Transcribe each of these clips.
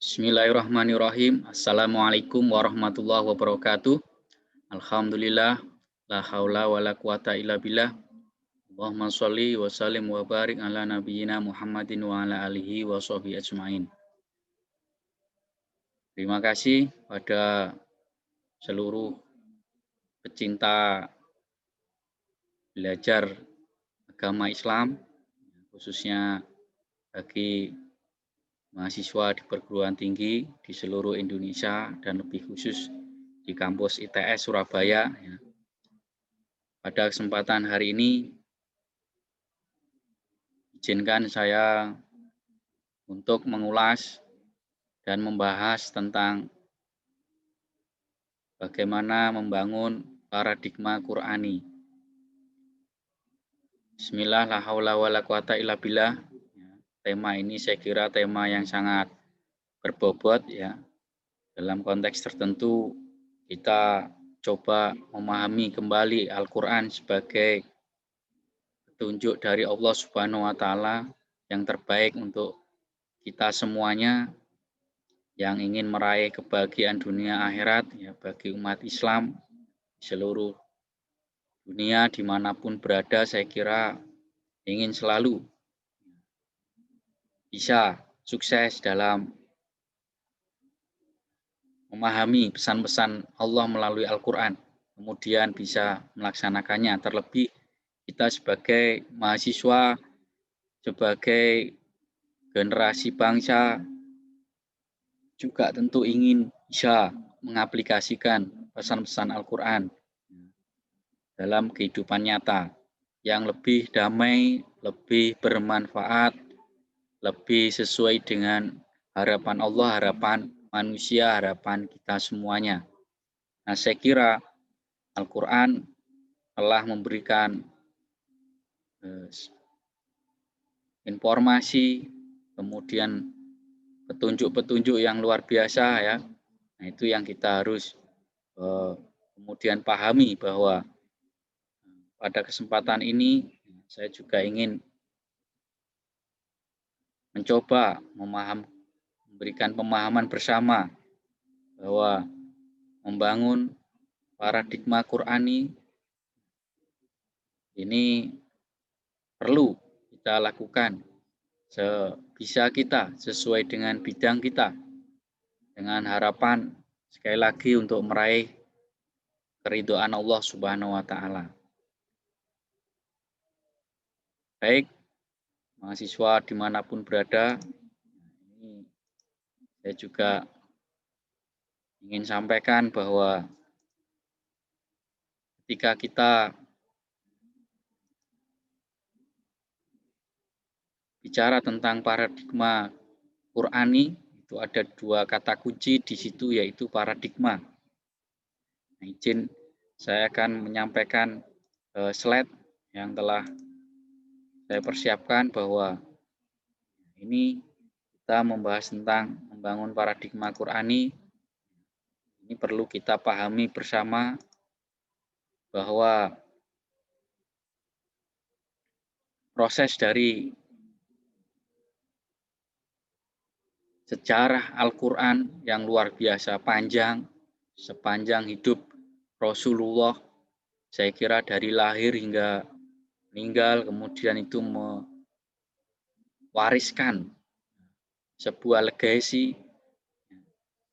Bismillahirrahmanirrahim. Assalamualaikum warahmatullahi wabarakatuh. Alhamdulillah. La haula wa la quwata illa billah. Allahumma sholli wa sallim wa barik ala nabiyyina Muhammadin wa ala alihi wa sahbihi ajmain. Terima kasih pada seluruh pecinta belajar agama Islam, khususnya bagi mahasiswa di perguruan tinggi di seluruh Indonesia dan lebih khusus di kampus ITS Surabaya. Pada kesempatan hari ini, izinkan saya untuk mengulas dan membahas tentang bagaimana membangun paradigma Qur'ani. Bismillah, la haula wa la quwata illa billah. Tema ini saya kira tema yang sangat berbobot ya. Dalam konteks tertentu kita coba memahami kembali Al-Quran sebagai petunjuk dari Allah Subhanahu wa Ta'ala yang terbaik untuk kita semuanya yang ingin meraih kebahagiaan dunia akhirat ya, bagi umat Islam di seluruh dunia dimanapun berada. Saya kira ingin selalu bisa sukses dalam memahami pesan-pesan Allah melalui Al-Quran, kemudian bisa melaksanakannya. Terlebih kita sebagai mahasiswa, sebagai generasi bangsa, juga tentu ingin bisa mengaplikasikan pesan-pesan Al-Quran dalam kehidupan nyata yang lebih damai, lebih bermanfaat, lebih sesuai dengan harapan Allah, harapan manusia, harapan kita semuanya. Nah, saya kira Al-Quran telah memberikan informasi, kemudian petunjuk-petunjuk yang luar biasa ya. Nah, itu yang kita harus kemudian pahami bahwa pada kesempatan ini saya juga ingin mencoba memberikan pemahaman bersama bahwa membangun paradigma Qur'ani ini perlu kita lakukan sebisa kita sesuai dengan bidang kita, dengan harapan sekali lagi untuk meraih keridhaan Allah Subhanahu wa Ta'ala. Baik, mahasiswa dimanapun berada, ini saya juga ingin sampaikan bahwa ketika kita bicara tentang paradigma Qur'ani, itu ada dua kata kunci di situ, yaitu paradigma. Nah, izin saya akan menyampaikan slide yang telah saya persiapkan bahwa ini kita membahas tentang membangun paradigma Qur'ani. Ini perlu kita pahami bersama bahwa proses dari sejarah Al-Quran yang luar biasa panjang, sepanjang hidup Rasulullah, saya kira dari lahir hingga meninggal, kemudian itu mewariskan sebuah legasi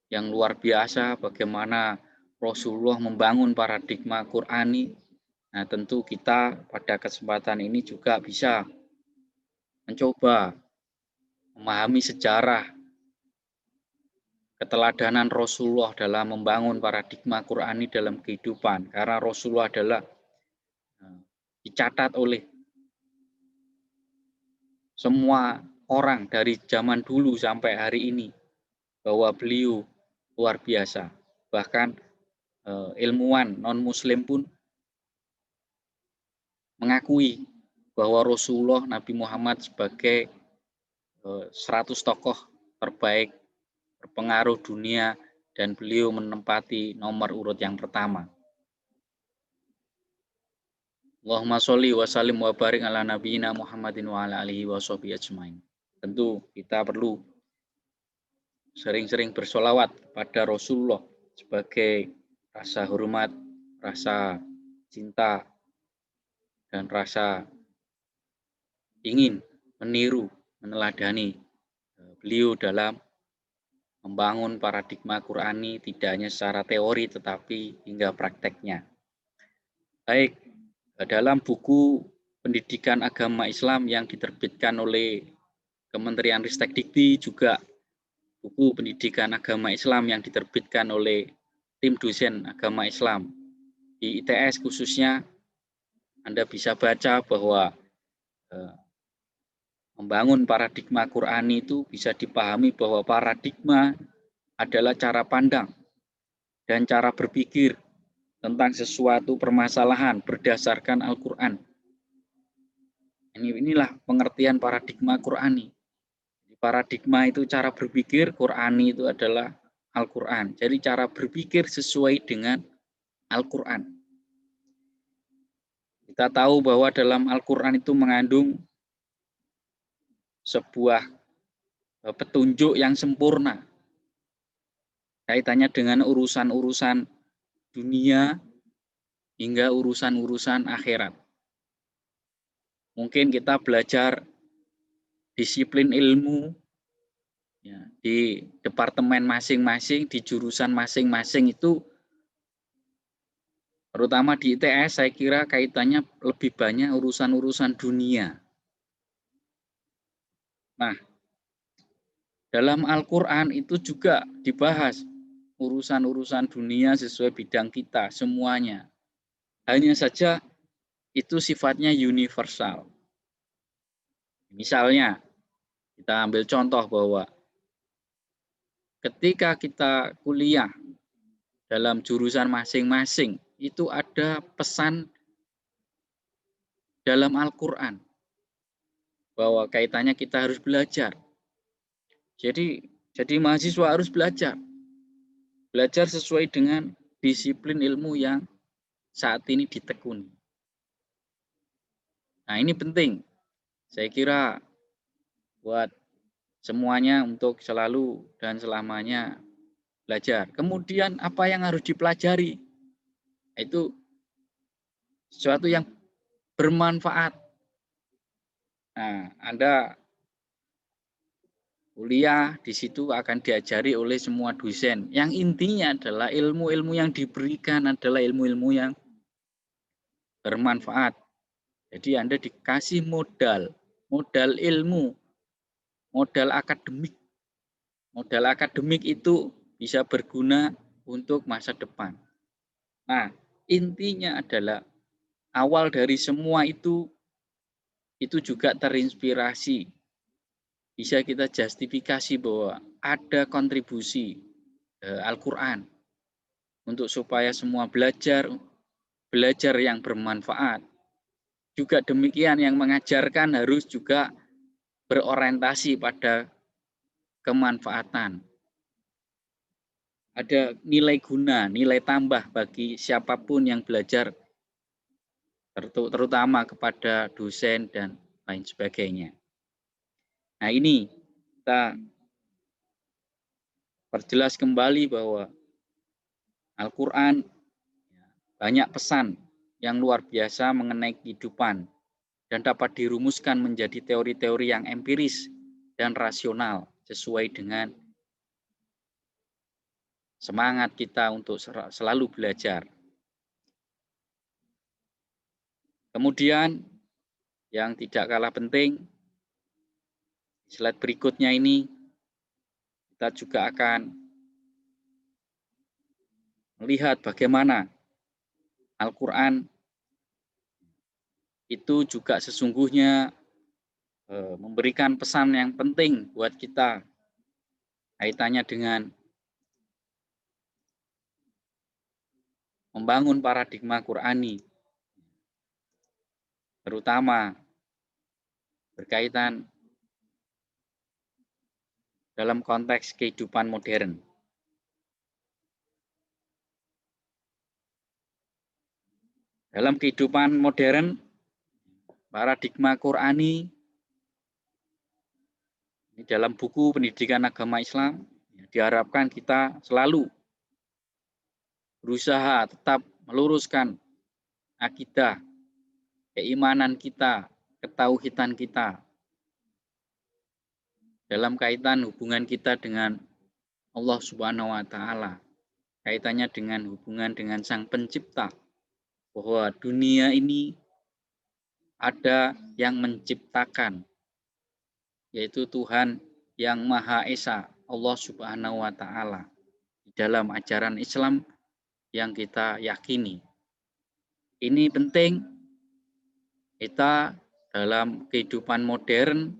yang luar biasa bagaimana Rasulullah membangun paradigma Qur'ani. Nah, tentu kita pada kesempatan ini juga bisa mencoba memahami sejarah keteladanan Rasulullah dalam membangun paradigma Qur'ani dalam kehidupan. Karena Rasulullah adalah dicatat oleh semua orang dari zaman dulu sampai hari ini bahwa beliau luar biasa. Bahkan ilmuwan non-muslim pun mengakui bahwa Rasulullah Nabi Muhammad sebagai 100 tokoh terbaik berpengaruh dunia dan beliau menempati nomor urut yang pertama. Allahumma sholli wa sallim wa barik ala nabiyyina Muhammadin wa ala alihi wa sahbihi ajmain. Tentu kita perlu sering-sering bersolawat pada Rasulullah sebagai rasa hormat, rasa cinta, dan rasa ingin meniru, meneladani beliau dalam membangun paradigma Qur'ani tidak hanya secara teori tetapi hingga prakteknya. Baik, dalam buku pendidikan agama Islam yang diterbitkan oleh Kementerian Ristek Dikti, juga buku pendidikan agama Islam yang diterbitkan oleh tim dosen agama Islam di ITS khususnya, Anda bisa baca bahwa membangun paradigma Qur'ani itu bisa dipahami bahwa paradigma adalah cara pandang dan cara berpikir tentang sesuatu permasalahan berdasarkan Al-Quran. Inilah pengertian paradigma Qur'ani. Paradigma itu cara berpikir, Qur'ani itu adalah Al-Quran. Jadi cara berpikir sesuai dengan Al-Quran. Kita tahu bahwa dalam Al-Quran itu mengandung sebuah petunjuk yang sempurna. Kaitannya dengan urusan-urusan dunia hingga urusan-urusan akhirat. Mungkin kita belajar disiplin ilmu ya, di departemen masing-masing, di jurusan masing-masing itu, terutama di ITS, saya kira kaitannya lebih banyak urusan-urusan dunia. Nah, dalam Al-Quran itu juga dibahas urusan-urusan dunia sesuai bidang kita, semuanya. Hanya saja itu sifatnya universal. Misalnya, kita ambil contoh bahwa ketika kita kuliah dalam jurusan masing-masing, itu ada pesan dalam Al-Quran bahwa kaitannya kita harus belajar. Jadi mahasiswa harus belajar sesuai dengan disiplin ilmu yang saat ini ditekuni. Nah, ini penting. Saya kira buat semuanya untuk selalu dan selamanya belajar. Kemudian apa yang harus dipelajari? Itu sesuatu yang bermanfaat. Nah, Anda kuliah di situ akan diajari oleh semua dosen. Yang intinya adalah ilmu-ilmu yang diberikan adalah ilmu-ilmu yang bermanfaat. Jadi Anda dikasih modal ilmu, modal akademik. Modal akademik itu bisa berguna untuk masa depan. Nah, intinya adalah awal dari semua itu juga terinspirasi. Bisa kita justifikasi bahwa ada kontribusi Al-Quran untuk supaya semua belajar yang bermanfaat. Juga demikian yang mengajarkan harus juga berorientasi pada kemanfaatan. Ada nilai guna, nilai tambah bagi siapapun yang belajar, terutama kepada dosen dan lain sebagainya. Nah, ini kita perjelas kembali bahwa Al-Quran banyak pesan yang luar biasa mengenai kehidupan dan dapat dirumuskan menjadi teori-teori yang empiris dan rasional sesuai dengan semangat kita untuk selalu belajar. Kemudian yang tidak kalah penting, slide berikutnya ini kita juga akan melihat bagaimana Al-Quran itu juga sesungguhnya memberikan pesan yang penting buat kita kaitannya dengan membangun paradigma Qur'ani, terutama berkaitan dalam konteks kehidupan modern. Dalam kehidupan modern, paradigma Qur'ani ini dalam buku pendidikan agama Islam diharapkan kita selalu berusaha tetap meluruskan akidah, keimanan kita, ketauhidan kita dalam kaitan hubungan kita dengan Allah Subhanahu wa taala, kaitannya dengan hubungan dengan Sang Pencipta, bahwa dunia ini ada yang menciptakan, yaitu Tuhan yang Maha Esa, Allah Subhanahu wa taala. Di dalam ajaran Islam yang kita yakini. Ini penting kita dalam kehidupan modern,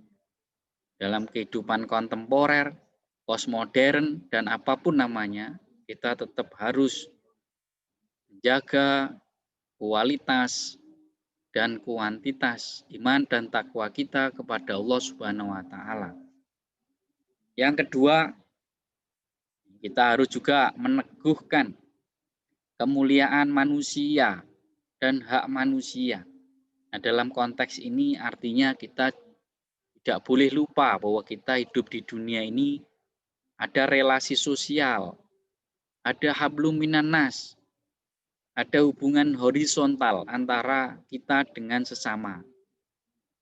dalam kehidupan kontemporer, postmodern, dan apapun namanya, kita tetap harus menjaga kualitas dan kuantitas iman dan takwa kita kepada Allah Subhanahu wa taala. Yang kedua, kita harus juga meneguhkan kemuliaan manusia dan hak manusia. Nah, dalam konteks ini artinya kita tidak boleh lupa bahwa kita hidup di dunia ini ada relasi sosial, ada hablum minan nas, ada hubungan horizontal antara kita dengan sesama.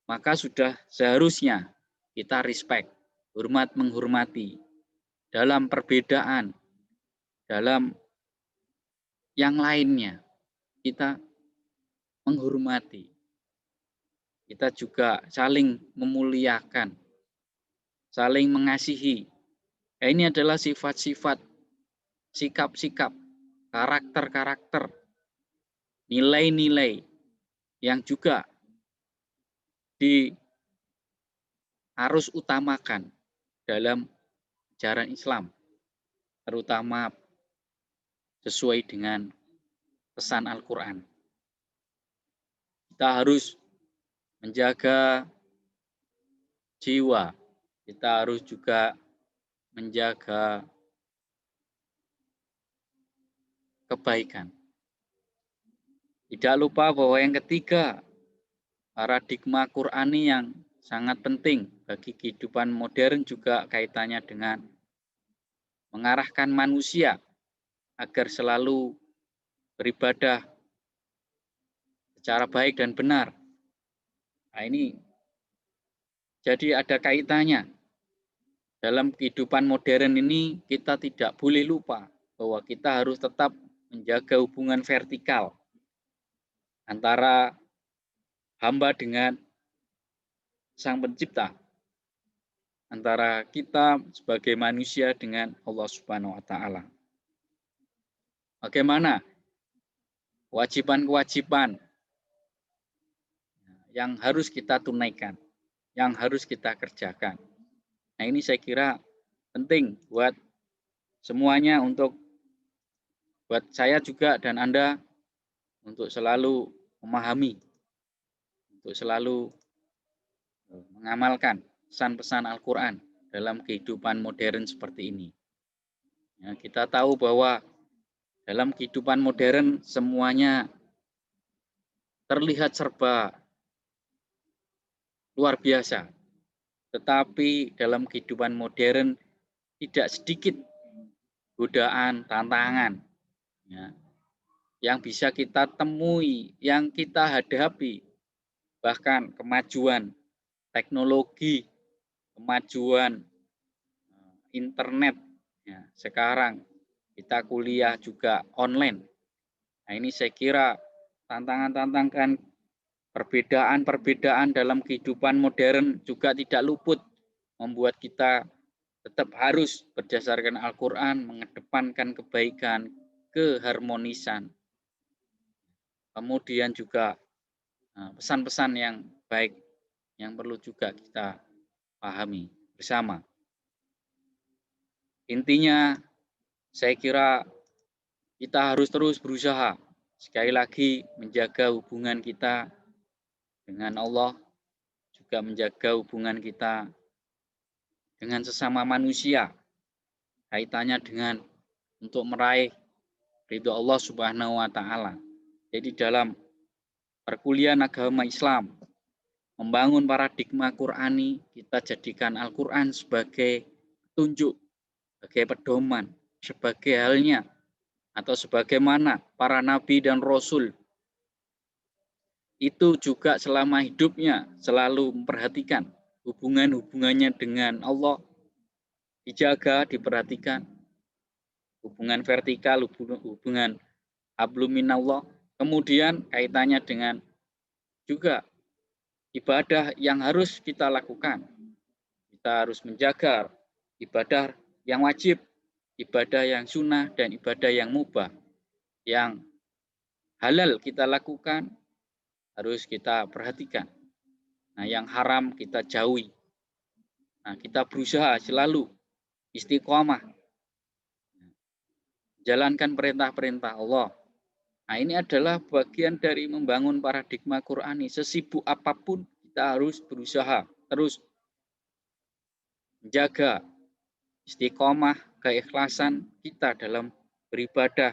Maka sudah seharusnya kita respect, hormat menghormati dalam perbedaan, dalam yang lainnya kita menghormati. Kita juga saling memuliakan, saling mengasihi. Nah, ini adalah sifat-sifat, sikap-sikap, karakter-karakter, nilai-nilai yang juga harus utamakan dalam ajaran Islam, terutama sesuai dengan pesan Al-Quran. Kita harus menjaga jiwa, kita harus juga menjaga kebaikan. Tidak lupa bahwa yang ketiga, paradigma Qur'ani yang sangat penting bagi kehidupan modern juga kaitannya dengan mengarahkan manusia agar selalu beribadah secara baik dan benar. Nah, ini jadi ada kaitannya. Dalam kehidupan modern ini kita tidak boleh lupa bahwa kita harus tetap menjaga hubungan vertikal antara hamba dengan Sang Pencipta, antara kita sebagai manusia dengan Allah Subhanahu wa taala. Bagaimana kewajiban-kewajiban yang harus kita tunaikan, yang harus kita kerjakan. Nah, ini saya kira penting buat semuanya, buat saya juga dan Anda untuk selalu memahami, untuk selalu mengamalkan pesan-pesan Al-Quran dalam kehidupan modern seperti ini. Ya, kita tahu bahwa dalam kehidupan modern semuanya terlihat serba luar biasa. Tetapi dalam kehidupan modern tidak sedikit godaan, tantangan ya, yang bisa kita temui, yang kita hadapi. Bahkan kemajuan teknologi, kemajuan internet. Ya, sekarang kita kuliah juga online. Nah, ini saya kira tantangan-tantangan, perbedaan-perbedaan dalam kehidupan modern juga tidak luput membuat kita tetap harus berdasarkan Al-Quran mengedepankan kebaikan, keharmonisan. Kemudian juga pesan-pesan yang baik yang perlu juga kita pahami bersama. Intinya saya kira kita harus terus berusaha sekali lagi menjaga hubungan kita dengan Allah, juga menjaga hubungan kita dengan sesama manusia, kaitannya dengan untuk meraih ridho Allah Subhanahu wa taala. Jadi dalam perkuliahan agama Islam, membangun paradigma Qur'ani, kita jadikan Al-Qur'an sebagai petunjuk sebagai pedoman, sebagai halnya atau sebagaimana para nabi dan rasul itu juga selama hidupnya selalu memperhatikan hubungan-hubungannya dengan Allah, dijaga, diperhatikan, hubungan vertikal, hubungan hablum minallah, kemudian kaitannya dengan juga ibadah yang harus kita lakukan. Kita harus menjaga ibadah yang wajib, ibadah yang sunnah, dan ibadah yang mubah. Yang halal kita lakukan, harus kita perhatikan. Nah, yang haram kita jauhi. Nah, kita berusaha selalu istiqomah, jalankan perintah-perintah Allah. Nah, ini adalah bagian dari membangun paradigma Qur'ani. Sesibuk apapun, kita harus berusaha terus menjaga istiqomah, keikhlasan kita dalam beribadah,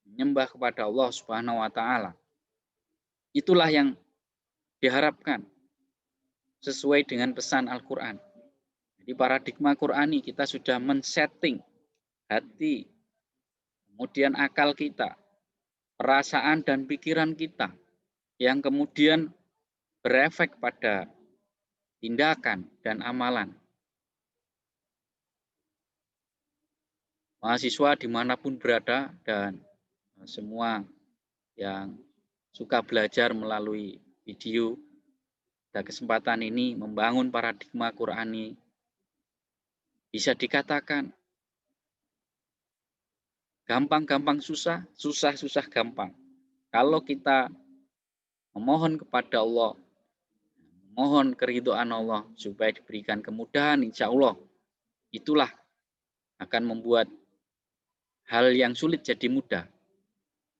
menyembah kepada Allah Subhanahu wa taala. Itulah yang diharapkan sesuai dengan pesan Al-Qur'an. Jadi paradigma Qur'ani kita sudah men-setting hati, kemudian akal kita, perasaan dan pikiran kita yang kemudian berefek pada tindakan dan amalan. Mahasiswa dimanapun berada dan semua yang suka belajar melalui video, pada kesempatan ini membangun paradigma Qur'ani bisa dikatakan gampang-gampang susah, susah-susah gampang. Kalau kita memohon kepada Allah, memohon keridhaan Allah supaya diberikan kemudahan, insya Allah itulah akan membuat hal yang sulit jadi mudah.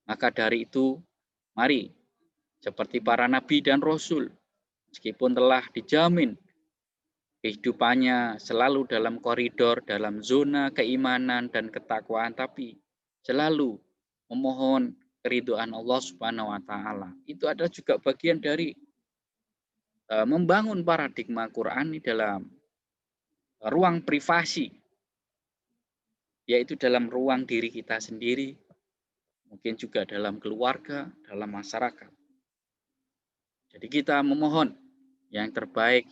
Maka dari itu, mari seperti para nabi dan rasul, meskipun telah dijamin kehidupannya selalu dalam koridor, dalam zona keimanan dan ketakwaan, tapi selalu memohon keridhaan Allah Subhanahu wa taala. Itu adalah juga bagian dari membangun paradigma Qur'ani dalam ruang privasi, yaitu dalam ruang diri kita sendiri, mungkin juga dalam keluarga, dalam masyarakat. Jadi kita memohon yang terbaik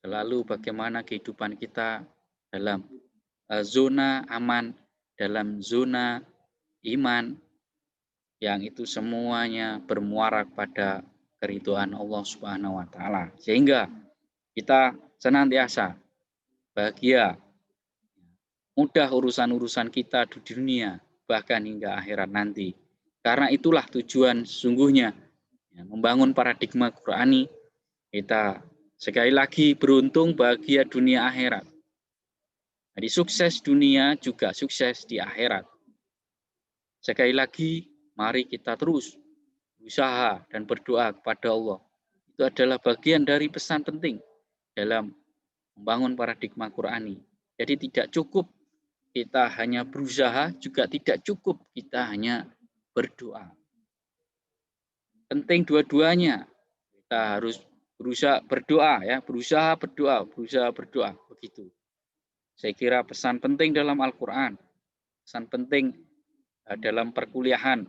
selalu bagaimana kehidupan kita dalam zona aman, dalam zona iman, yang itu semuanya bermuara pada keridhaan Allah Subhanahu wa taala. Sehingga kita senantiasa bahagia, mudah urusan-urusan kita di dunia, bahkan hingga akhirat nanti. Karena itulah tujuan sesungguhnya membangun paradigma Qur'ani. Kita sekali lagi beruntung, bahagia dunia akhirat. Jadi sukses dunia juga sukses di akhirat. Sekali lagi, mari kita terus berusaha dan berdoa kepada Allah. Itu adalah bagian dari pesan penting dalam membangun paradigma Qur'ani. Jadi tidak cukup kita hanya berusaha, juga tidak cukup kita hanya berdoa. Penting dua-duanya. Kita harus berusaha berdoa ya, berusaha berdoa, begitu. Saya kira pesan penting dalam Al-Qur'an, pesan penting dalam perkuliahan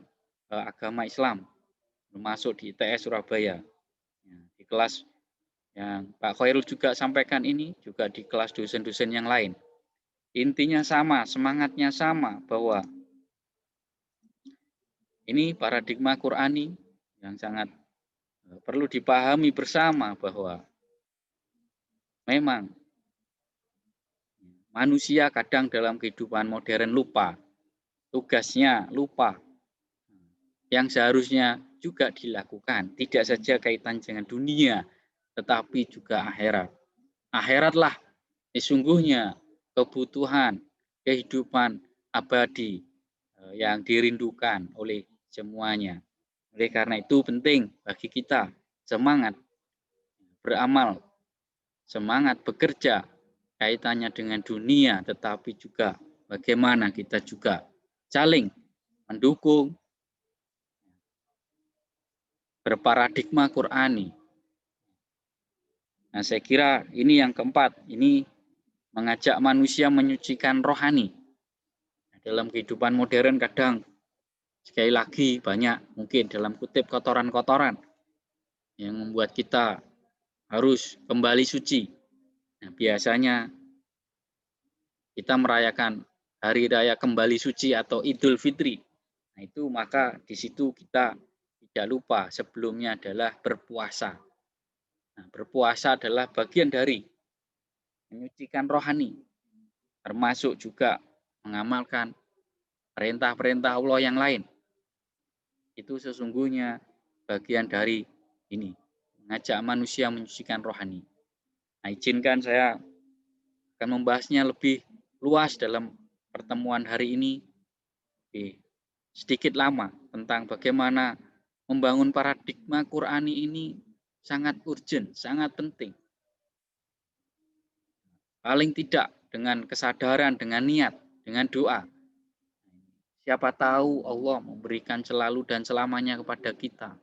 agama Islam, termasuk di ITS Surabaya. Di kelas yang Pak Khairul juga sampaikan ini, juga di kelas dosen-dosen yang lain. Intinya sama, semangatnya sama, bahwa ini paradigma Qur'ani yang sangat perlu dipahami bersama, bahwa memang manusia kadang dalam kehidupan modern lupa, tugasnya lupa, yang seharusnya juga dilakukan, tidak saja kaitan dengan dunia, tetapi juga akhirat. Akhiratlah sesungguhnya kebutuhan kehidupan abadi yang dirindukan oleh semuanya. Oleh karena itu penting bagi kita semangat beramal, semangat bekerja kaitannya dengan dunia, tetapi juga bagaimana kita juga saling mendukung, berparadigma Qur'ani. Nah, saya kira ini yang keempat, ini mengajak manusia menyucikan rohani. Dalam kehidupan modern kadang sekali lagi banyak mungkin dalam kutip kotoran-kotoran yang membuat kita harus kembali suci. Nah, biasanya kita merayakan hari raya kembali suci atau Idul Fitri. Nah, itu maka di situ kita tidak lupa sebelumnya adalah berpuasa. Nah, berpuasa adalah bagian dari menyucikan rohani, termasuk juga mengamalkan perintah-perintah Allah yang lain. Itu sesungguhnya bagian dari ini, mengajak manusia menyucikan rohani. Nah, izinkan saya akan membahasnya lebih luas dalam pertemuan hari ini, sedikit lama, tentang bagaimana membangun paradigma Qur'ani ini sangat urgent, sangat penting. Paling tidak dengan kesadaran, dengan niat, dengan doa. Siapa tahu Allah memberikan selalu dan selamanya kepada kita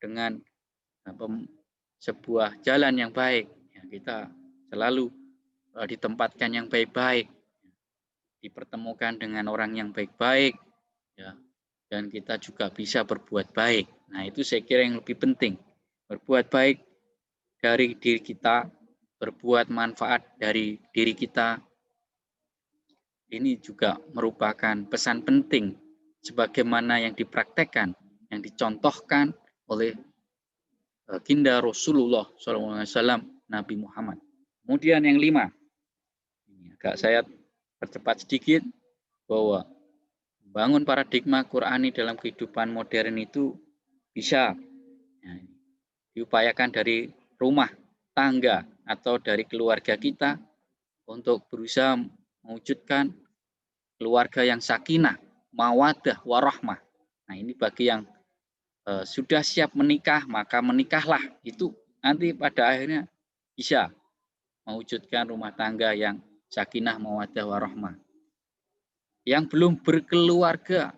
dengan sebuah jalan yang baik. Ya, kita selalu ditempatkan yang baik-baik, dipertemukan dengan orang yang baik-baik, ya, dan kita juga bisa berbuat baik. Nah, itu saya kira yang lebih penting. Berbuat baik dari diri kita, berbuat manfaat dari diri kita. Ini juga merupakan pesan penting sebagaimana yang dipraktekkan, yang dicontohkan oleh baginda Rasulullah SAW, Nabi Muhammad. Kemudian yang 5, ini agak saya percepat sedikit, bahwa membangun paradigma Qur'ani dalam kehidupan modern itu bisa diupayakan dari rumah tangga atau dari keluarga kita untuk berusaha mewujudkan keluarga yang sakinah, mawaddah, warahmah. Nah, ini bagi yang sudah siap menikah, maka menikahlah. Itu nanti pada akhirnya bisa mewujudkan rumah tangga yang sakinah, mawaddah, warahmah. Yang belum berkeluarga,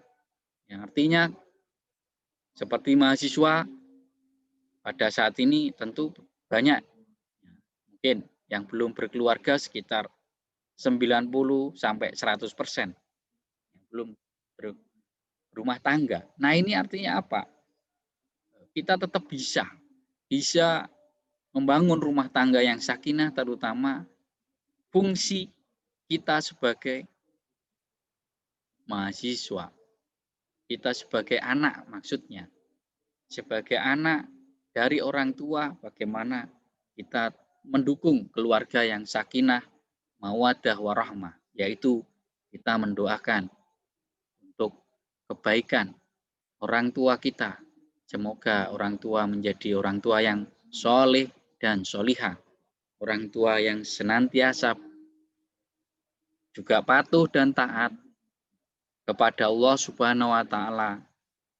yang artinya seperti mahasiswa pada saat ini tentu banyak. Mungkin yang belum berkeluarga sekitar 90 sampai 100%. Yang belum berumah tangga. Nah, ini artinya apa? Kita tetap bisa membangun rumah tangga yang sakinah, terutama fungsi kita sebagai mahasiswa, kita sebagai anak maksudnya, sebagai anak dari orang tua, bagaimana kita mendukung keluarga yang sakinah, mawaddah, warahmah, yaitu kita mendoakan untuk kebaikan orang tua kita. Semoga orang tua menjadi orang tua yang soleh dan solihah, orang tua yang senantiasa juga patuh dan taat kepada Allah Subhanahu wa Ta'ala,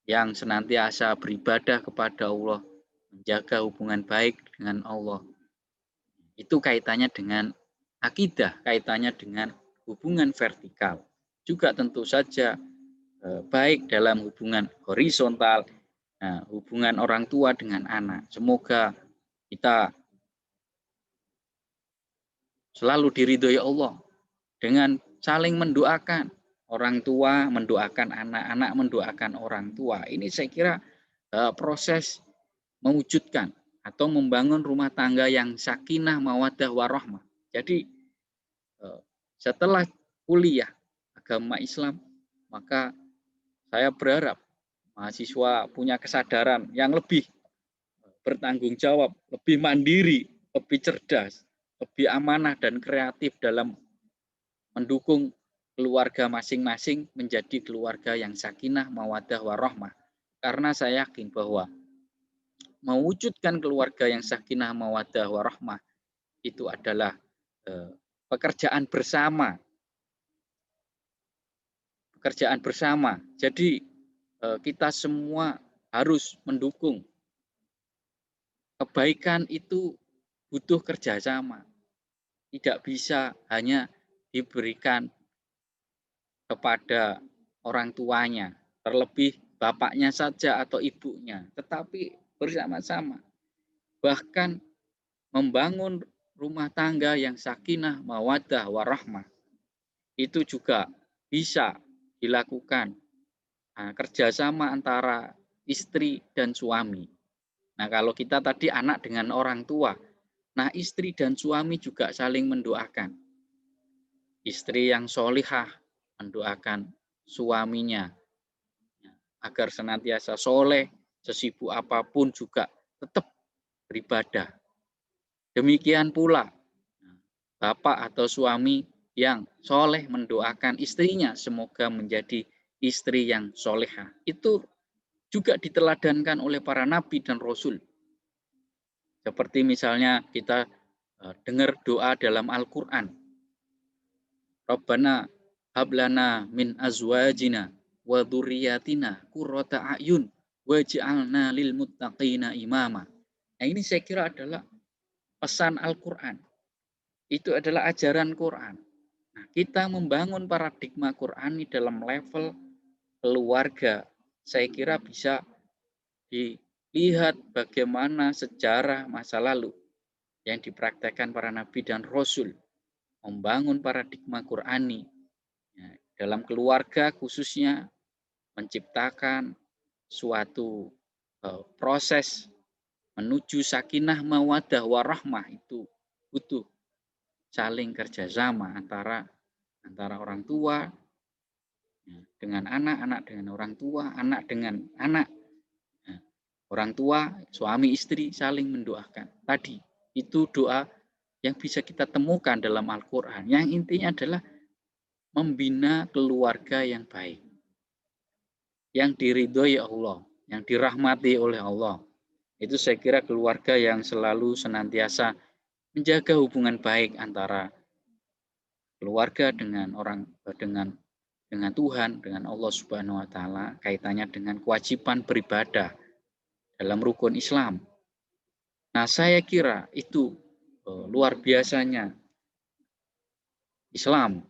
yang senantiasa beribadah kepada Allah, menjaga hubungan baik dengan Allah. Itu kaitannya dengan akidah, kaitannya dengan hubungan vertikal. Juga tentu saja baik dalam hubungan horizontal, hubungan orang tua dengan anak. Semoga kita selalu diridhoi Allah dengan saling mendoakan. Orang tua mendoakan anak, anak mendoakan orang tua. Ini saya kira proses mewujudkan atau membangun rumah tangga yang sakinah, mawaddah, warahmah. Jadi setelah kuliah agama Islam, maka saya berharap mahasiswa punya kesadaran yang lebih bertanggung jawab, lebih mandiri, lebih cerdas, lebih amanah dan kreatif dalam mendukung keluarga masing-masing menjadi keluarga yang sakinah, mawaddah, warahmah. Karena saya yakin bahwa mewujudkan keluarga yang sakinah, mawaddah, warahmah itu adalah pekerjaan bersama. Pekerjaan bersama. Jadi kita semua harus mendukung. Kebaikan itu butuh kerjasama. Tidak bisa hanya diberikan kepada orang tuanya, terlebih bapaknya saja atau ibunya, tetapi bersama-sama. Bahkan membangun rumah tangga yang sakinah, mawaddah, warahmah. Itu juga bisa dilakukan kerjasama antara istri dan suami. Nah, kalau kita tadi anak dengan orang tua, nah istri dan suami juga saling mendoakan. Istri yang solihah mendoakan suaminya agar senantiasa soleh, sesibuk apapun juga tetap beribadah. Demikian pula bapak atau suami yang soleh mendoakan istrinya semoga menjadi istri yang solehah. Itu juga diteladankan oleh para nabi dan rasul. Seperti misalnya kita dengar doa dalam Al-Quran. Rabbana hablana min azwajina wa dzurriyyatina qurrata a'yun waj'alna lil muttaqina imama. Nah, ini saya kira adalah pesan Al-Quran. Itu adalah ajaran Quran. Nah, kita membangun paradigma Qurani dalam level keluarga. Saya kira bisa dilihat bagaimana sejarah masa lalu yang dipraktekkan para nabi dan rasul membangun paradigma Qurani dalam keluarga, khususnya menciptakan suatu proses menuju sakinah mawaddah warahmah. Itu butuh saling kerjasama antara orang tua dengan anak, anak dengan orang tua, anak dengan anak. Orang tua, suami istri saling mendoakan. Tadi itu doa yang bisa kita temukan dalam Al-Quran. Yang intinya adalah membina keluarga yang baik, yang diridhoi Allah, yang dirahmati oleh Allah. Itu saya kira keluarga yang selalu senantiasa menjaga hubungan baik antara keluarga dengan dengan Tuhan, dengan Allah Subhanahu wa taala, kaitannya dengan kewajiban beribadah dalam rukun Islam. Nah, saya kira itu luar biasanya Islam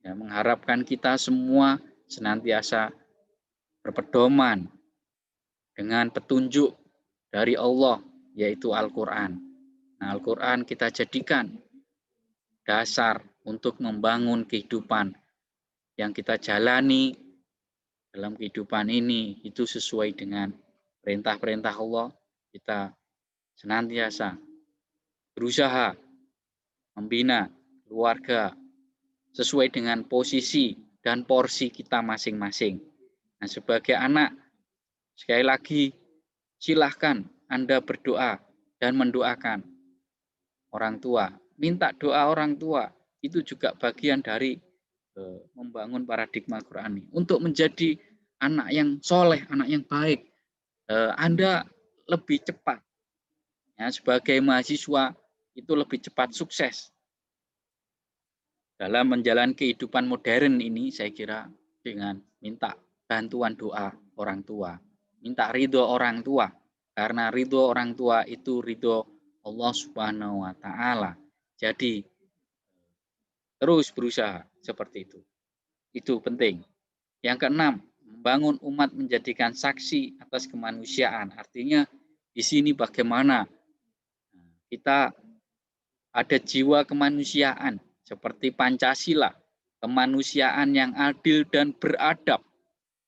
ya, mengharapkan kita semua senantiasa berpedoman dengan petunjuk dari Allah, yaitu Al-Quran. Nah, Al-Quran kita jadikan dasar untuk membangun kehidupan yang kita jalani dalam kehidupan ini, itu sesuai dengan perintah-perintah Allah. Kita senantiasa berusaha membina keluarga sesuai dengan posisi dan porsi kita masing-masing. Nah, sebagai anak, sekali lagi, silahkan Anda berdoa dan mendoakan orang tua. Minta doa orang tua, itu juga bagian dari membangun paradigma Qurani. Untuk menjadi anak yang soleh, anak yang baik, Anda lebih cepat. Ya, sebagai mahasiswa, itu lebih cepat sukses dalam menjalani kehidupan modern ini. Saya kira dengan minta bantuan doa orang tua, minta ridho orang tua, karena ridho orang tua itu ridho Allah Subhanahu wa taala. Jadi terus berusaha seperti itu. Itu penting. Yang keenam, membangun umat menjadikan saksi atas kemanusiaan. Artinya di sini bagaimana kita ada jiwa kemanusiaan seperti Pancasila, kemanusiaan yang adil dan beradab.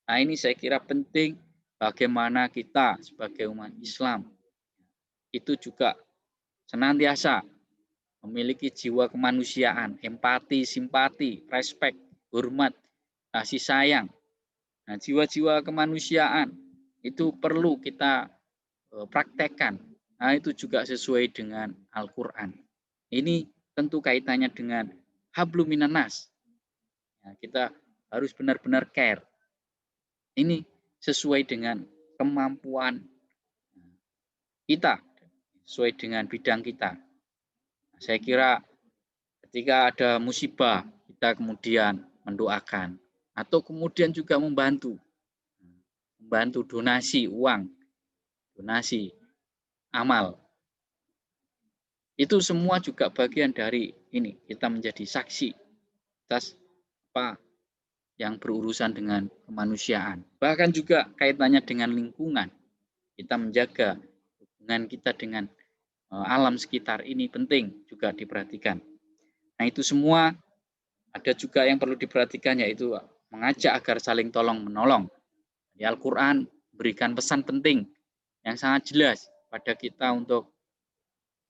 Nah, ini saya kira penting bagaimana kita sebagai umat Islam itu juga senantiasa memiliki jiwa kemanusiaan, empati, simpati, respek, hormat, kasih sayang. Nah, jiwa-jiwa kemanusiaan itu perlu kita praktekkan. Nah, itu juga sesuai dengan Al-Quran. Ini tentu kaitannya dengan hablum minan nas. Nah, kita harus benar-benar care. Ini sesuai dengan kemampuan kita, sesuai dengan bidang kita. Saya kira ketika ada musibah, kita kemudian mendoakan atau kemudian juga membantu donasi uang, donasi amal. Itu semua juga bagian dari ini, kita menjadi saksi atas apa yang berurusan dengan kemanusiaan. Bahkan juga kaitannya dengan lingkungan. Kita menjaga hubungan kita dengan alam sekitar ini penting juga diperhatikan. Nah, itu semua ada juga yang perlu diperhatikan, yaitu mengajak agar saling tolong-menolong. Di Al-Quran berikan pesan penting yang sangat jelas pada kita untuk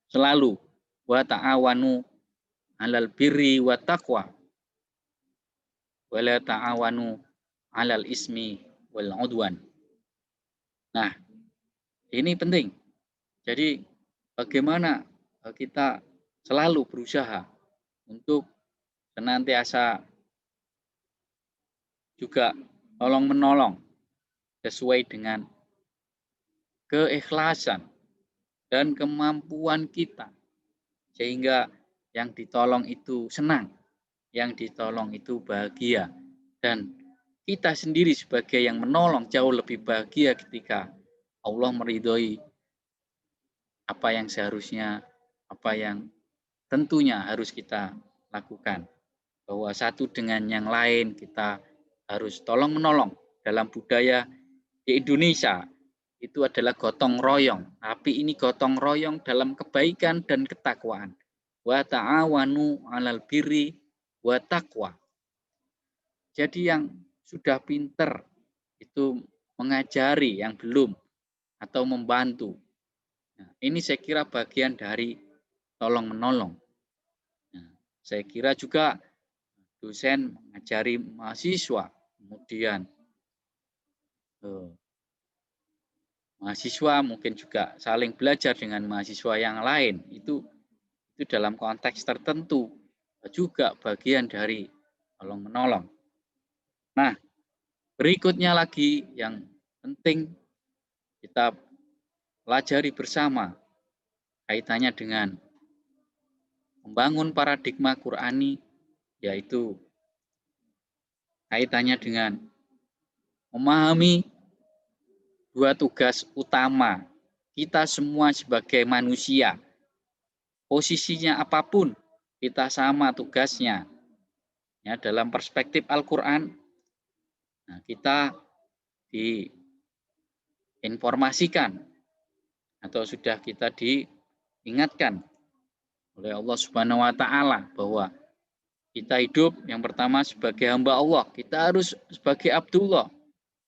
selalu wa ta'awanu 'alal birri wa taqwa wa la ta'awanu 'alal ismi wal 'udwan. Nah, ini penting. Jadi bagaimana kita selalu berusaha untuk senantiasa juga tolong-menolong sesuai dengan keikhlasan dan kemampuan kita, sehingga yang ditolong itu senang, yang ditolong itu bahagia, dan kita sendiri sebagai yang menolong jauh lebih bahagia ketika Allah meridhoi apa yang seharusnya, apa yang tentunya harus kita lakukan. Bahwa satu dengan yang lain kita harus tolong-menolong. Dalam budaya di Indonesia itu adalah gotong royong, tapi ini gotong royong dalam kebaikan dan ketakwaan. Wa ta'awanu 'alal birri wa taqwa. Jadi yang sudah pinter itu mengajari yang belum atau membantu. Nah, ini saya kira bagian dari tolong-menolong. Nah, saya kira juga dosen mengajari mahasiswa, kemudian mahasiswa mungkin juga saling belajar dengan mahasiswa yang lain. Itu dalam konteks tertentu juga bagian dari tolong-menolong. Nah, berikutnya lagi yang penting kita pelajari bersama kaitannya dengan membangun paradigma Qur'ani, yaitu kaitannya dengan memahami dua tugas utama kita semua sebagai manusia. Posisinya apapun, kita sama tugasnya. Ya, dalam perspektif Al-Quran, nah, kita diinformasikan atau sudah kita diingatkan oleh Allah Subhanahu wa taala bahwa kita hidup yang pertama sebagai hamba Allah, kita harus sebagai Abdullah,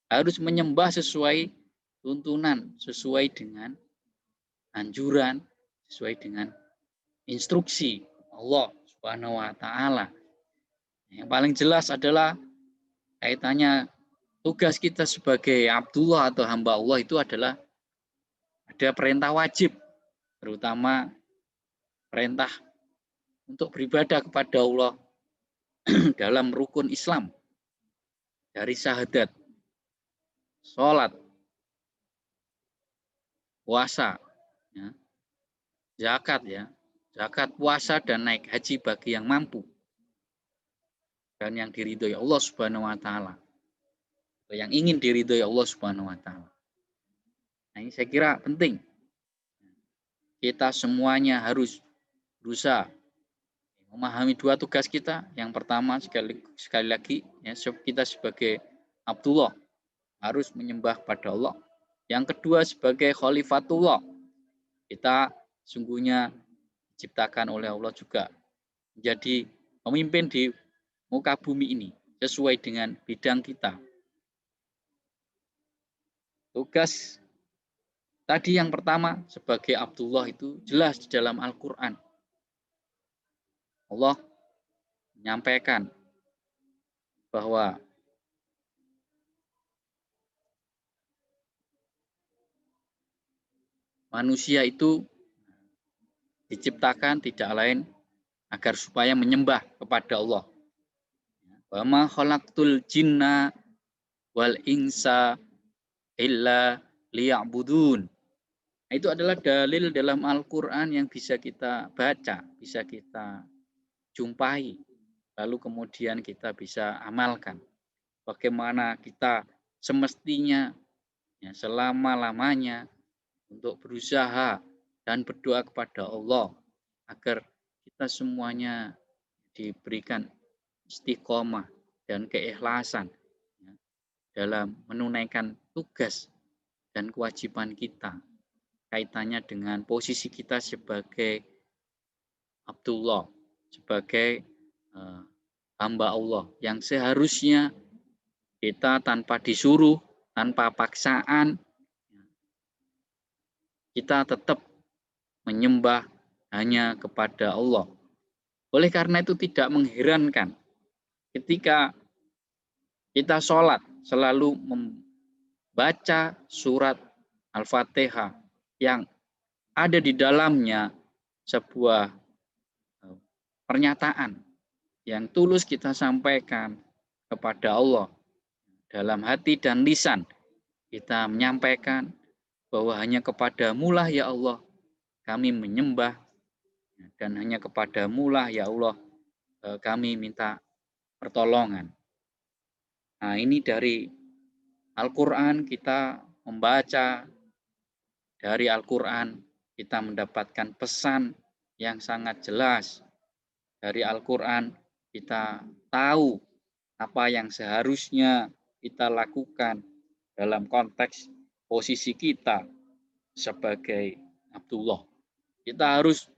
harus menyembah sesuai tuntunan, sesuai dengan anjuran, sesuai dengan instruksi Allah Subhanahu wa taala. Yang paling jelas adalah kaitannya tugas kita sebagai Abdullah atau hamba Allah itu adalah ada perintah wajib, terutama perintah untuk beribadah kepada Allah dalam rukun Islam, dari syahadat, sholat, puasa, ya, zakat, puasa, dan naik haji bagi yang mampu dan yang diridhoi Allah Subhanahu wa taala, yang ingin diridhoi Allah Subhanahu wa taala. Nah, ini saya kira penting. Kita semuanya harus berusaha memahami dua tugas kita. Yang pertama sekali lagi ya, kita sebagai Abdullah harus menyembah pada Allah. Yang kedua sebagai Khalifatullah, kita sungguhnya diciptakan oleh Allah juga menjadi pemimpin di muka bumi ini sesuai dengan bidang kita. Tugas tadi yang pertama sebagai Abdullah itu jelas di dalam Al-Quran. Allah menyampaikan bahwa manusia itu diciptakan tidak lain agar supaya menyembah kepada Allah. Wa ma khalaqtul jinna wal insa illa liya'budun. Itu adalah dalil dalam Al-Quran yang bisa kita baca, bisa kita jumpai, lalu kemudian kita bisa amalkan. Bagaimana kita semestinya ya, selama-lamanya untuk berusaha dan berdoa kepada Allah agar kita semuanya diberikan istiqomah dan keikhlasan ya, dalam menunaikan tugas dan kewajiban kita. kaitannya dengan posisi kita sebagai Abdullah, sebagai hamba Allah yang seharusnya kita tanpa disuruh, tanpa paksaan, kita tetap menyembah hanya kepada Allah. Oleh karena itu tidak mengherankan ketika kita sholat selalu membaca surat Al-Fatihah yang ada di dalamnya sebuah pernyataan yang tulus kita sampaikan kepada Allah dalam hati dan lisan. Kita menyampaikan bahwa hanya kepadamu lah ya Allah kami menyembah, dan hanya kepadamu lah ya Allah kami minta pertolongan. Nah, ini dari Al-Quran, kita membaca dari Al-Quran, kita mendapatkan pesan yang sangat jelas. Dari Al-Quran kita tahu apa yang seharusnya kita lakukan dalam konteks posisi kita sebagai Abdullah. Kita harus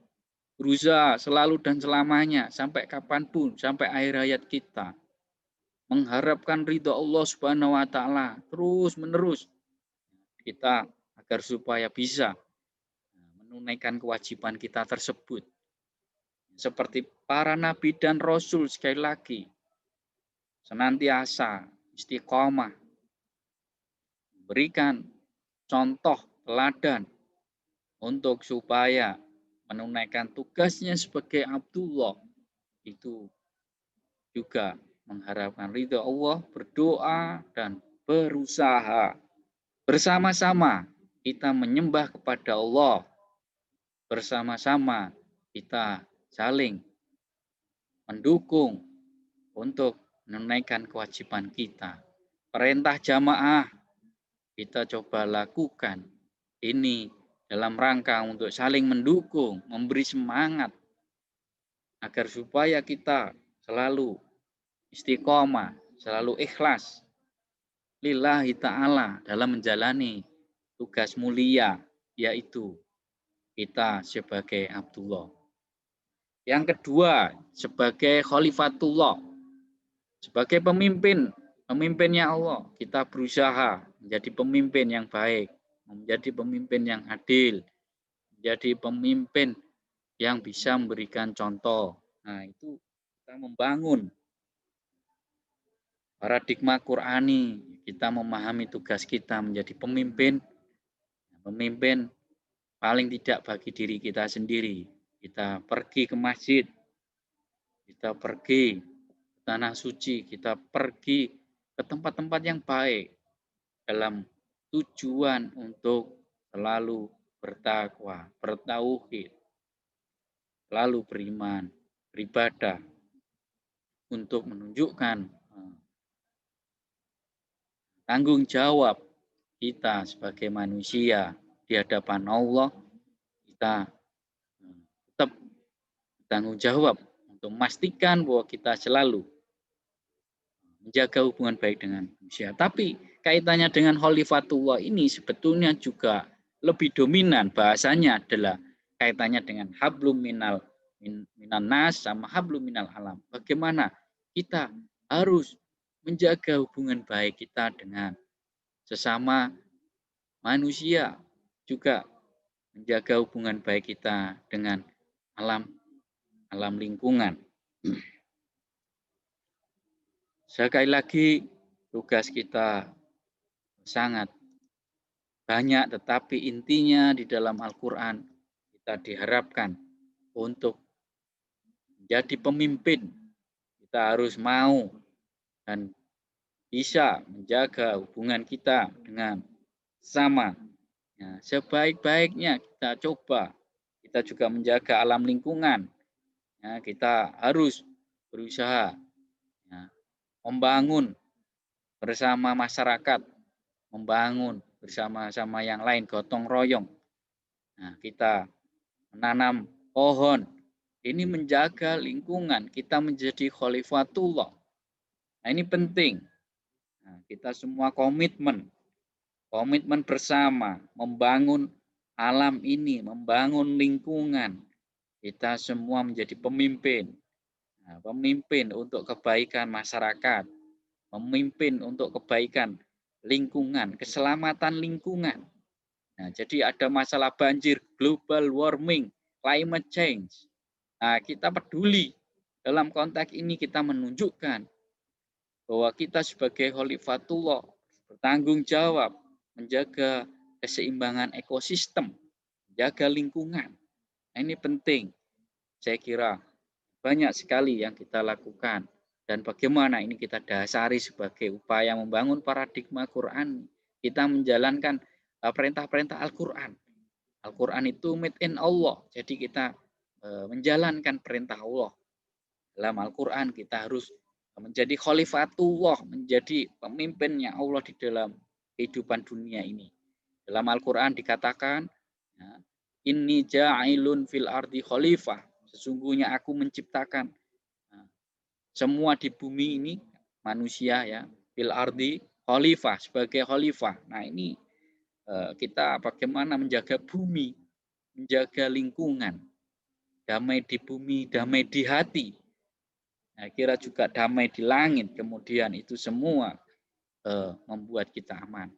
berusaha selalu dan selamanya, sampai kapanpun, sampai akhir hayat kita, mengharapkan ridho Allah Subhanahu wa Ta'ala terus menerus kita agar supaya bisa menunaikan kewajiban kita tersebut. Seperti para nabi dan rasul, sekali lagi senantiasa istiqomah berikan contoh teladan untuk supaya menunaikan tugasnya sebagai Abdullah itu juga mengharapkan ridha Allah, berdoa dan berusaha bersama-sama kita menyembah kepada Allah, bersama-sama kita saling mendukung untuk menunaikan kewajiban kita. Perintah jamaah kita coba lakukan ini dalam rangka untuk saling mendukung, memberi semangat agar supaya kita selalu istiqomah, selalu ikhlas lillahi ta'ala dalam menjalani tugas mulia, yaitu kita sebagai Abdullah. Yang kedua, sebagai Khalifatullah, sebagai pemimpinnya Allah, kita berusaha menjadi pemimpin yang baik, menjadi pemimpin yang adil, menjadi pemimpin yang bisa memberikan contoh. Nah, itu kita membangun paradigma Qur'ani, kita memahami tugas kita menjadi pemimpin paling tidak bagi diri kita sendiri. Kita pergi ke masjid, kita pergi ke tanah suci, kita pergi ke tempat-tempat yang baik dalam tujuan untuk selalu bertakwa, bertauhid, selalu beriman, beribadah, untuk menunjukkan tanggung jawab kita sebagai manusia di hadapan Allah. Kita tetap bertanggung jawab untuk memastikan bahwa kita selalu menjaga hubungan baik dengan manusia. Tapi kaitannya dengan Khalifatullah ini sebetulnya juga lebih dominan, bahasanya adalah kaitannya dengan hablum minan nas sama hablum minal alam. Bagaimana kita harus menjaga hubungan baik kita dengan sesama manusia, juga menjaga hubungan baik kita dengan alam lingkungan. Sekali lagi, tugas kita sangat banyak, tetapi intinya di dalam Al-Quran kita diharapkan untuk menjadi pemimpin. Kita harus mau dan bisa menjaga hubungan kita dengan sama. Ya, sebaik-baiknya kita coba. Kita juga menjaga alam lingkungan. Ya, kita harus berusaha membangun bersama masyarakat, membangun bersama-sama yang lain, gotong royong. Nah, kita menanam pohon, ini menjaga lingkungan, kita menjadi Khalifatullah. Nah, ini penting. Nah, kita semua komitmen bersama membangun alam ini, membangun lingkungan. Kita semua menjadi pemimpin. Nah, pemimpin untuk kebaikan masyarakat, memimpin untuk kebaikan lingkungan, keselamatan lingkungan. Nah, jadi ada masalah banjir, global warming, climate change. Nah, kita peduli. Dalam konteks ini kita menunjukkan bahwa kita sebagai khalifatullah bertanggung jawab menjaga keseimbangan ekosistem, menjaga lingkungan. Nah, ini penting. Saya kira banyak sekali yang kita lakukan dan bagaimana ini kita dasari sebagai upaya membangun paradigma Quran. Kita menjalankan perintah-perintah Al-Quran. Al-Quran itu made in Allah. Jadi kita menjalankan perintah Allah. Dalam Al-Quran kita harus menjadi khalifatullah, menjadi pemimpinnya Allah di dalam kehidupan dunia ini. Dalam Al-Quran dikatakan, ya, inni ja'ilun fil ardi khalifah. Sesungguhnya aku menciptakan semua di bumi ini, manusia ya, fil ardi khalifah, sebagai khalifah. Nah ini kita bagaimana menjaga bumi, menjaga lingkungan, damai di bumi, damai di hati. Nah, kira juga damai di langit, kemudian itu semua membuat kita aman.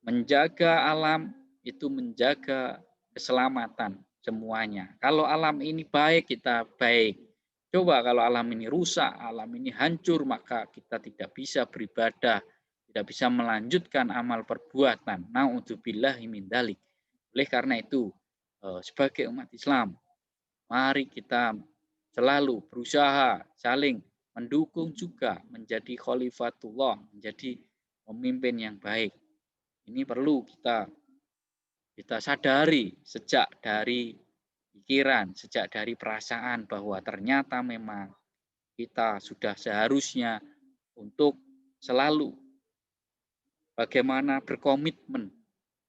Menjaga alam itu menjaga keselamatan semuanya. Kalau alam ini baik, kita baik. Coba kalau alam ini rusak, alam ini hancur, maka kita tidak bisa beribadah, tidak bisa melanjutkan amal perbuatan. Na'udzubillahi min dzalik. Oleh karena itu, sebagai umat Islam, mari kita selalu berusaha saling mendukung juga menjadi khalifatullah, menjadi pemimpin yang baik. Ini perlu kita sadari sejak dari pikiran, sejak dari perasaan bahwa ternyata memang kita sudah seharusnya untuk selalu bagaimana berkomitmen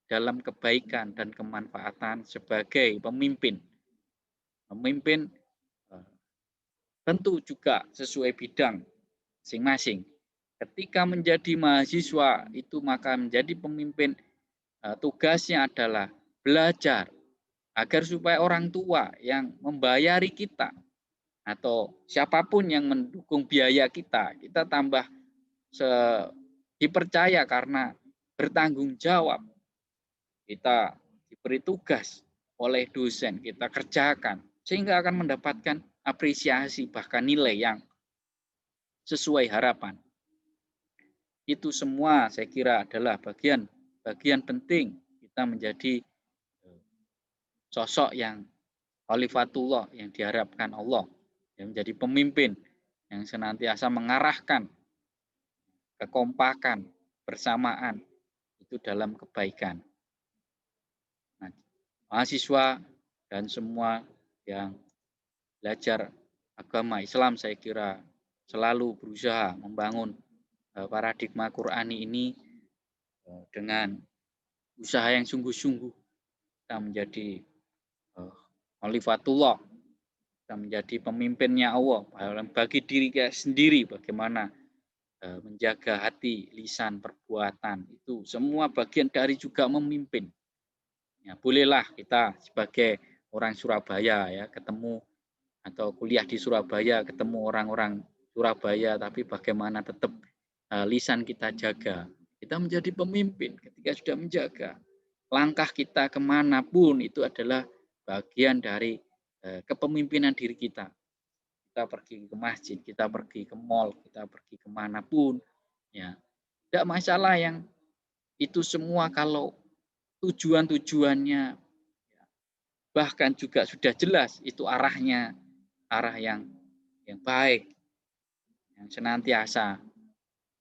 dalam kebaikan dan kemanfaatan sebagai pemimpin. Pemimpin tentu juga sesuai bidang masing-masing. Ketika menjadi mahasiswa itu maka menjadi pemimpin tugasnya adalah belajar agar supaya orang tua yang membayari kita atau siapapun yang mendukung biaya kita, kita tambah dipercaya karena bertanggung jawab. Kita diberi tugas oleh dosen, kita kerjakan sehingga akan mendapatkan apresiasi bahkan nilai yang sesuai harapan. Itu semua saya kira adalah bagian penting kita menjadi sosok yang khalifatullah yang diharapkan Allah, yang menjadi pemimpin yang senantiasa mengarahkan kekompakan, bersamaan itu dalam kebaikan. Nah, mahasiswa dan semua yang belajar agama Islam saya kira selalu berusaha membangun paradigma Qurani ini dengan usaha yang sungguh-sungguh kita menjadi khalifatullah, kita menjadi pemimpinnya Allah bagi diri kita sendiri, bagaimana menjaga hati, lisan, perbuatan itu semua bagian dari juga memimpin. Ya, bolehlah kita sebagai orang Surabaya ya ketemu atau kuliah di Surabaya ketemu orang-orang Surabaya, tapi bagaimana tetap lisan kita jaga. Kita menjadi pemimpin ketika sudah menjaga. Langkah kita kemanapun itu adalah bagian dari kepemimpinan diri kita. Kita pergi ke masjid, kita pergi ke mall, kita pergi kemanapun. Ya, tidak masalah yang itu semua kalau tujuan-tujuannya bahkan juga sudah jelas itu arahnya arah yang baik, yang senantiasa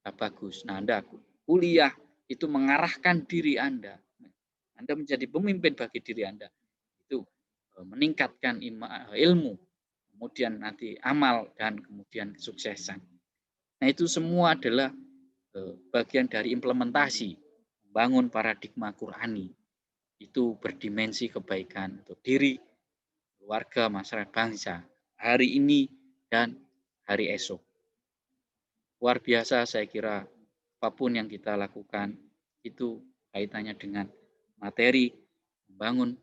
bagus. Nah, Anda kuliah itu mengarahkan diri Anda. Anda menjadi pemimpin bagi diri Anda. Itu meningkatkan ilmu, kemudian nanti amal, dan kemudian kesuksesan. Nah, itu semua adalah bagian dari implementasi membangun paradigma Qurani. Itu berdimensi kebaikan untuk diri, keluarga, masyarakat, bangsa, hari ini dan hari esok. Luar biasa saya kira apapun yang kita lakukan itu kaitannya dengan materi, membangun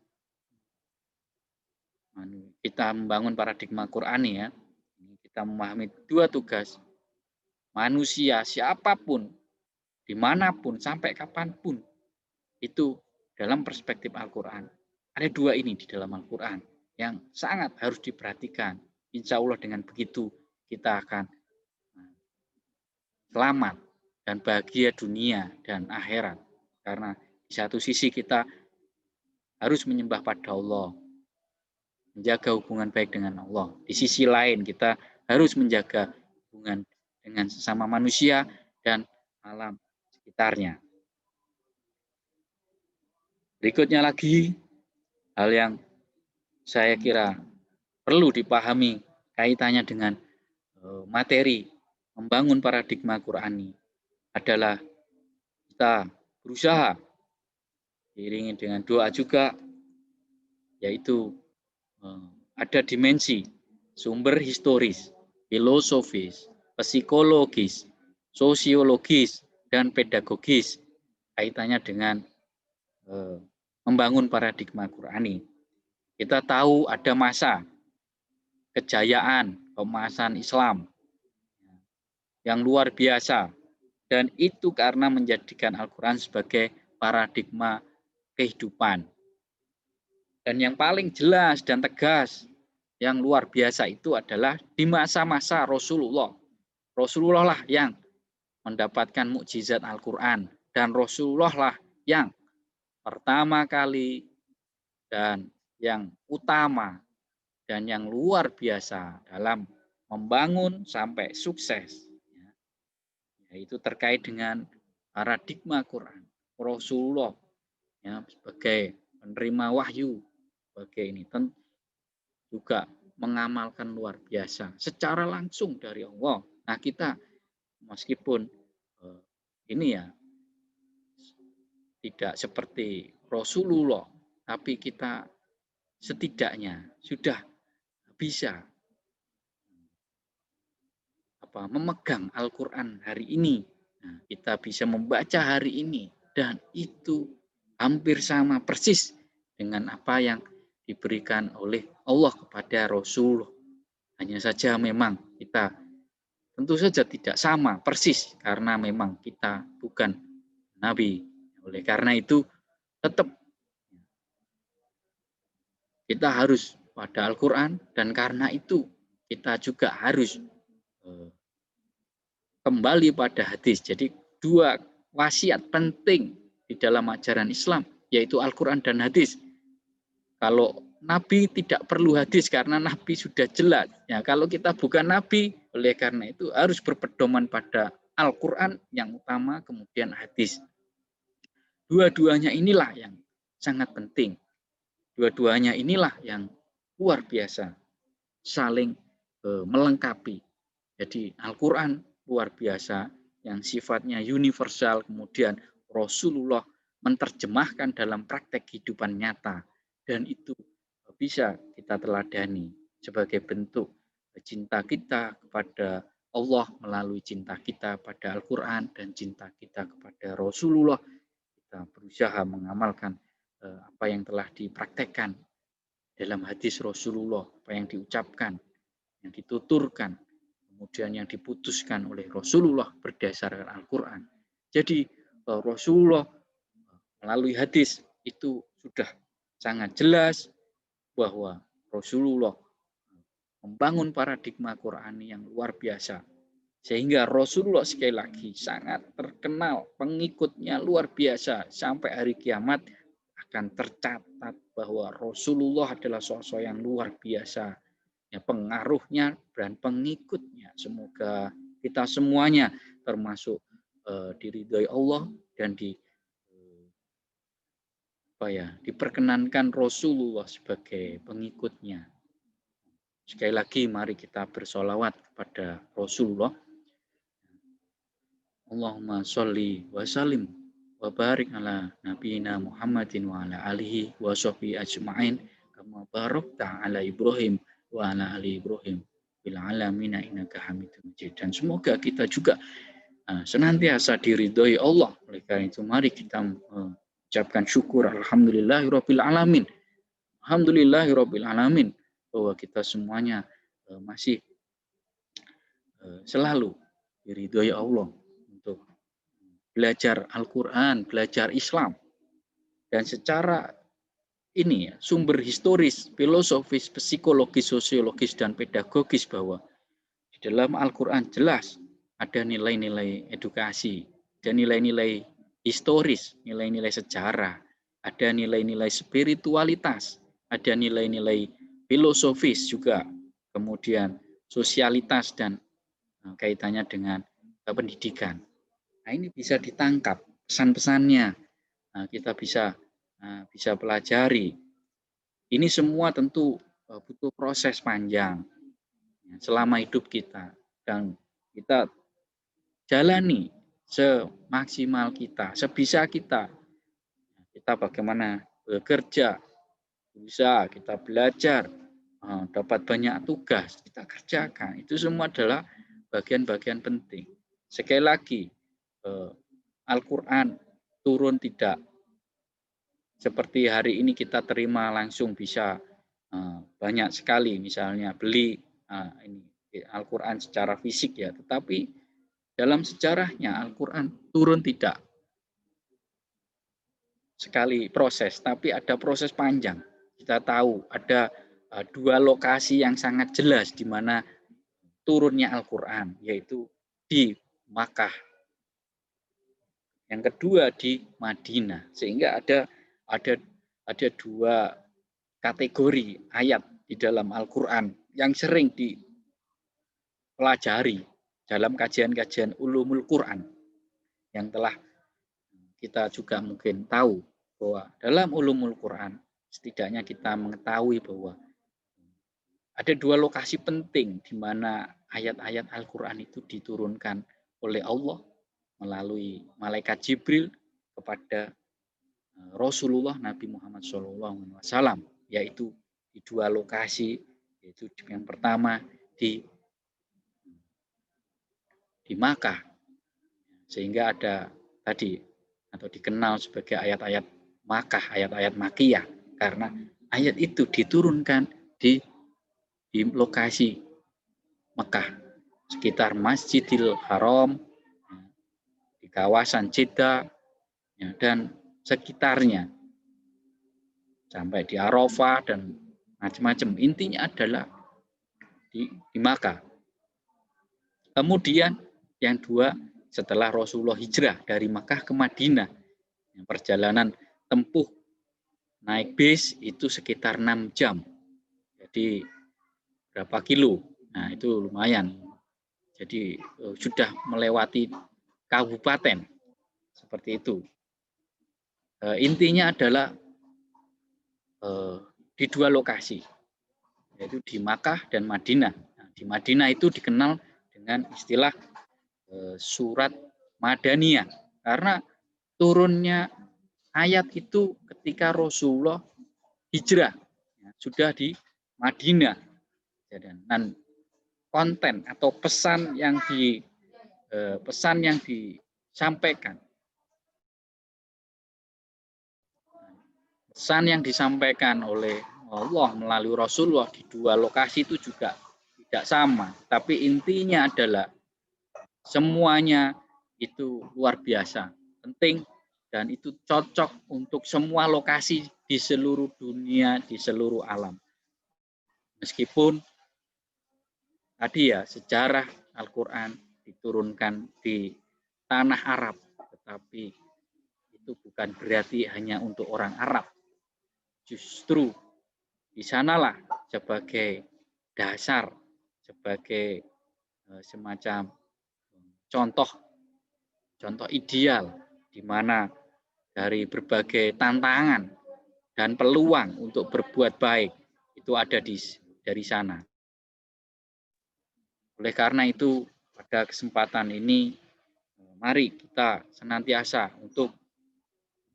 kita membangun paradigma Qur'ani ya. Kita memahami dua tugas. Manusia siapapun, dimanapun, sampai kapanpun, itu dalam perspektif Al-Quran. Ada dua ini di dalam Al-Quran yang sangat harus diperhatikan. Insya Allah dengan begitu kita akan selamat dan bahagia dunia dan akhirat. Karena di satu sisi kita harus menyembah pada Allah, menjaga hubungan baik dengan Allah. Di sisi lain kita harus menjaga hubungan dengan sesama manusia dan alam sekitarnya. Berikutnya lagi, hal yang saya kira perlu dipahami kaitannya dengan materi membangun paradigma Qur'ani adalah kita berusaha diiringi dengan doa juga, yaitu ada dimensi sumber historis, filosofis, psikologis, sosiologis, dan pedagogis kaitannya dengan membangun paradigma Qur'ani. Kita tahu ada masa kejayaan pemasan Islam yang luar biasa, dan itu karena menjadikan Al-Quran sebagai paradigma kehidupan. Dan yang paling jelas dan tegas yang luar biasa itu adalah di masa-masa Rasulullah. Rasulullah lah yang mendapatkan mukjizat Al-Quran, dan Rasulullah lah yang pertama kali dan yang utama dan yang luar biasa dalam membangun sampai sukses, yaitu terkait dengan paradigma Quran. Rasulullah ya, sebagai penerima wahyu, sebagai ini juga mengamalkan luar biasa secara langsung dari Allah. Nah, kita meskipun ini ya tidak seperti Rasulullah, tapi kita setidaknya sudah bisa memegang Al-Quran hari ini. Nah, kita bisa membaca hari ini, dan itu hampir sama persis dengan apa yang diberikan oleh Allah kepada Rasulullah. Hanya saja memang kita tentu saja tidak sama persis, karena memang kita bukan Nabi. Oleh karena itu tetap kita harus pada Al-Quran, dan karena itu kita juga harus kembali pada hadis. Jadi dua wasiat penting di dalam ajaran Islam, yaitu Al-Quran dan hadis. Kalau Nabi tidak perlu hadis karena Nabi sudah jelas. Ya, kalau kita bukan Nabi, oleh karena itu harus berpedoman pada Al-Quran yang utama, kemudian hadis. Dua-duanya inilah yang sangat penting. Dua-duanya inilah yang luar biasa, saling melengkapi. Jadi Al-Quran luar biasa yang sifatnya universal, kemudian Rasulullah menerjemahkan dalam praktek kehidupan nyata, dan itu bisa kita teladani sebagai bentuk cinta kita kepada Allah melalui cinta kita pada Al-Quran dan cinta kita kepada Rasulullah. Kita berusaha mengamalkan apa yang telah dipraktekkan dalam hadis Rasulullah, apa yang diucapkan, yang dituturkan, kemudian yang diputuskan oleh Rasulullah berdasarkan Al-Quran. Jadi Rasulullah melalui hadis itu sudah sangat jelas bahwa Rasulullah membangun paradigma Qurani yang luar biasa. Sehingga Rasulullah sekali lagi sangat terkenal, pengikutnya luar biasa. Sampai hari kiamat akan tercatat bahwa Rasulullah adalah sosok yang luar biasa. Ya, pengaruhnya dan pengikutnya, semoga kita semuanya termasuk diridhoi Allah dan diperkenankan Rasulullah sebagai pengikutnya. Sekali lagi mari kita bersolawat kepada Rasulullah. Allahumma sholli wa sallim wa barik ala nabiyina Muhammadin wa ala alihi wa sahbihi ajma'in kama barakta ala Ibrahim wa ala ali Ibrahim bil alamin innaka Hamidum Majid. Dan semoga kita juga senantiasa diridhoi Allah. Oleh karena itu mari kita mengucapkan syukur alhamdulillahirabbil alamin. Alhamdulillahirabbil alamin. bahwa kita semuanya masih selalu diridhoi Allah untuk belajar Al-Quran, belajar Islam. Dan secara ini ya, sumber historis, filosofis, psikologis, sosiologis, dan pedagogis bahwa di dalam Al-Quran jelas ada nilai-nilai edukasi, ada nilai-nilai historis, nilai-nilai sejarah, ada nilai-nilai spiritualitas, ada nilai-nilai filosofis juga, kemudian sosialitas dan kaitannya dengan pendidikan. Nah, ini bisa ditangkap pesan-pesannya, kita bisa pelajari. Ini semua tentu butuh proses panjang selama hidup kita, dan kita jalani semaksimal kita, sebisa kita. Kita bagaimana bekerja, bisa kita belajar, dapat banyak tugas, kita kerjakan. Itu semua adalah bagian-bagian penting. Sekali lagi, Al-Quran turun tidak seperti hari ini kita terima langsung bisa banyak sekali, misalnya beli ini Al-Quran secara fisik ya, tetapi dalam sejarahnya Al-Quran turun tidak sekali proses, tapi ada proses panjang. Kita tahu ada dua lokasi yang sangat jelas di mana turunnya Al-Quran, yaitu di Makkah, yang kedua di Madinah, sehingga ada dua kategori ayat di dalam Al-Quran yang sering dipelajari dalam kajian-kajian ulumul Quran, yang telah kita juga mungkin tahu bahwa dalam ulumul Quran setidaknya kita mengetahui bahwa ada dua lokasi penting di mana ayat-ayat Al-Quran itu diturunkan oleh Allah melalui malaikat Jibril kepada Rasulullah Nabi Muhammad SAW, yaitu di dua lokasi, yaitu yang pertama di Makkah, sehingga ada tadi atau dikenal sebagai ayat-ayat Makkah, ayat-ayat Makkiyah, karena ayat itu diturunkan di lokasi Mekah, sekitar Masjidil Haram, di kawasan Jeddah dan sekitarnya, sampai di Arafah dan macam-macam. Intinya adalah di Makkah. Kemudian yang dua, setelah Rasulullah hijrah dari Makkah ke Madinah, perjalanan tempuh naik bis itu sekitar 6 jam. Jadi berapa kilo? Nah, itu lumayan. Jadi sudah melewati kabupaten. Seperti itu. Intinya adalah di dua lokasi, yaitu di Makkah dan Madinah. Nah, di Madinah itu dikenal dengan istilah surat Madaniyah, karena turunnya ayat itu ketika Rasulullah hijrah, ya, sudah di Madinah. Dan konten atau pesan yang disampaikan, oleh Allah melalui Rasulullah di dua lokasi itu juga tidak sama, tapi intinya adalah semuanya itu luar biasa penting, dan itu cocok untuk semua lokasi di seluruh dunia, di seluruh alam. Meskipun tadi ya, sejarah Al-Quran diturunkan di tanah Arab, tetapi itu bukan berarti hanya untuk orang Arab. Justru di sanalah sebagai dasar, sebagai semacam contoh ideal, di mana dari berbagai tantangan dan peluang untuk berbuat baik itu ada dari sana. Oleh karena itu, pada kesempatan ini, mari kita senantiasa untuk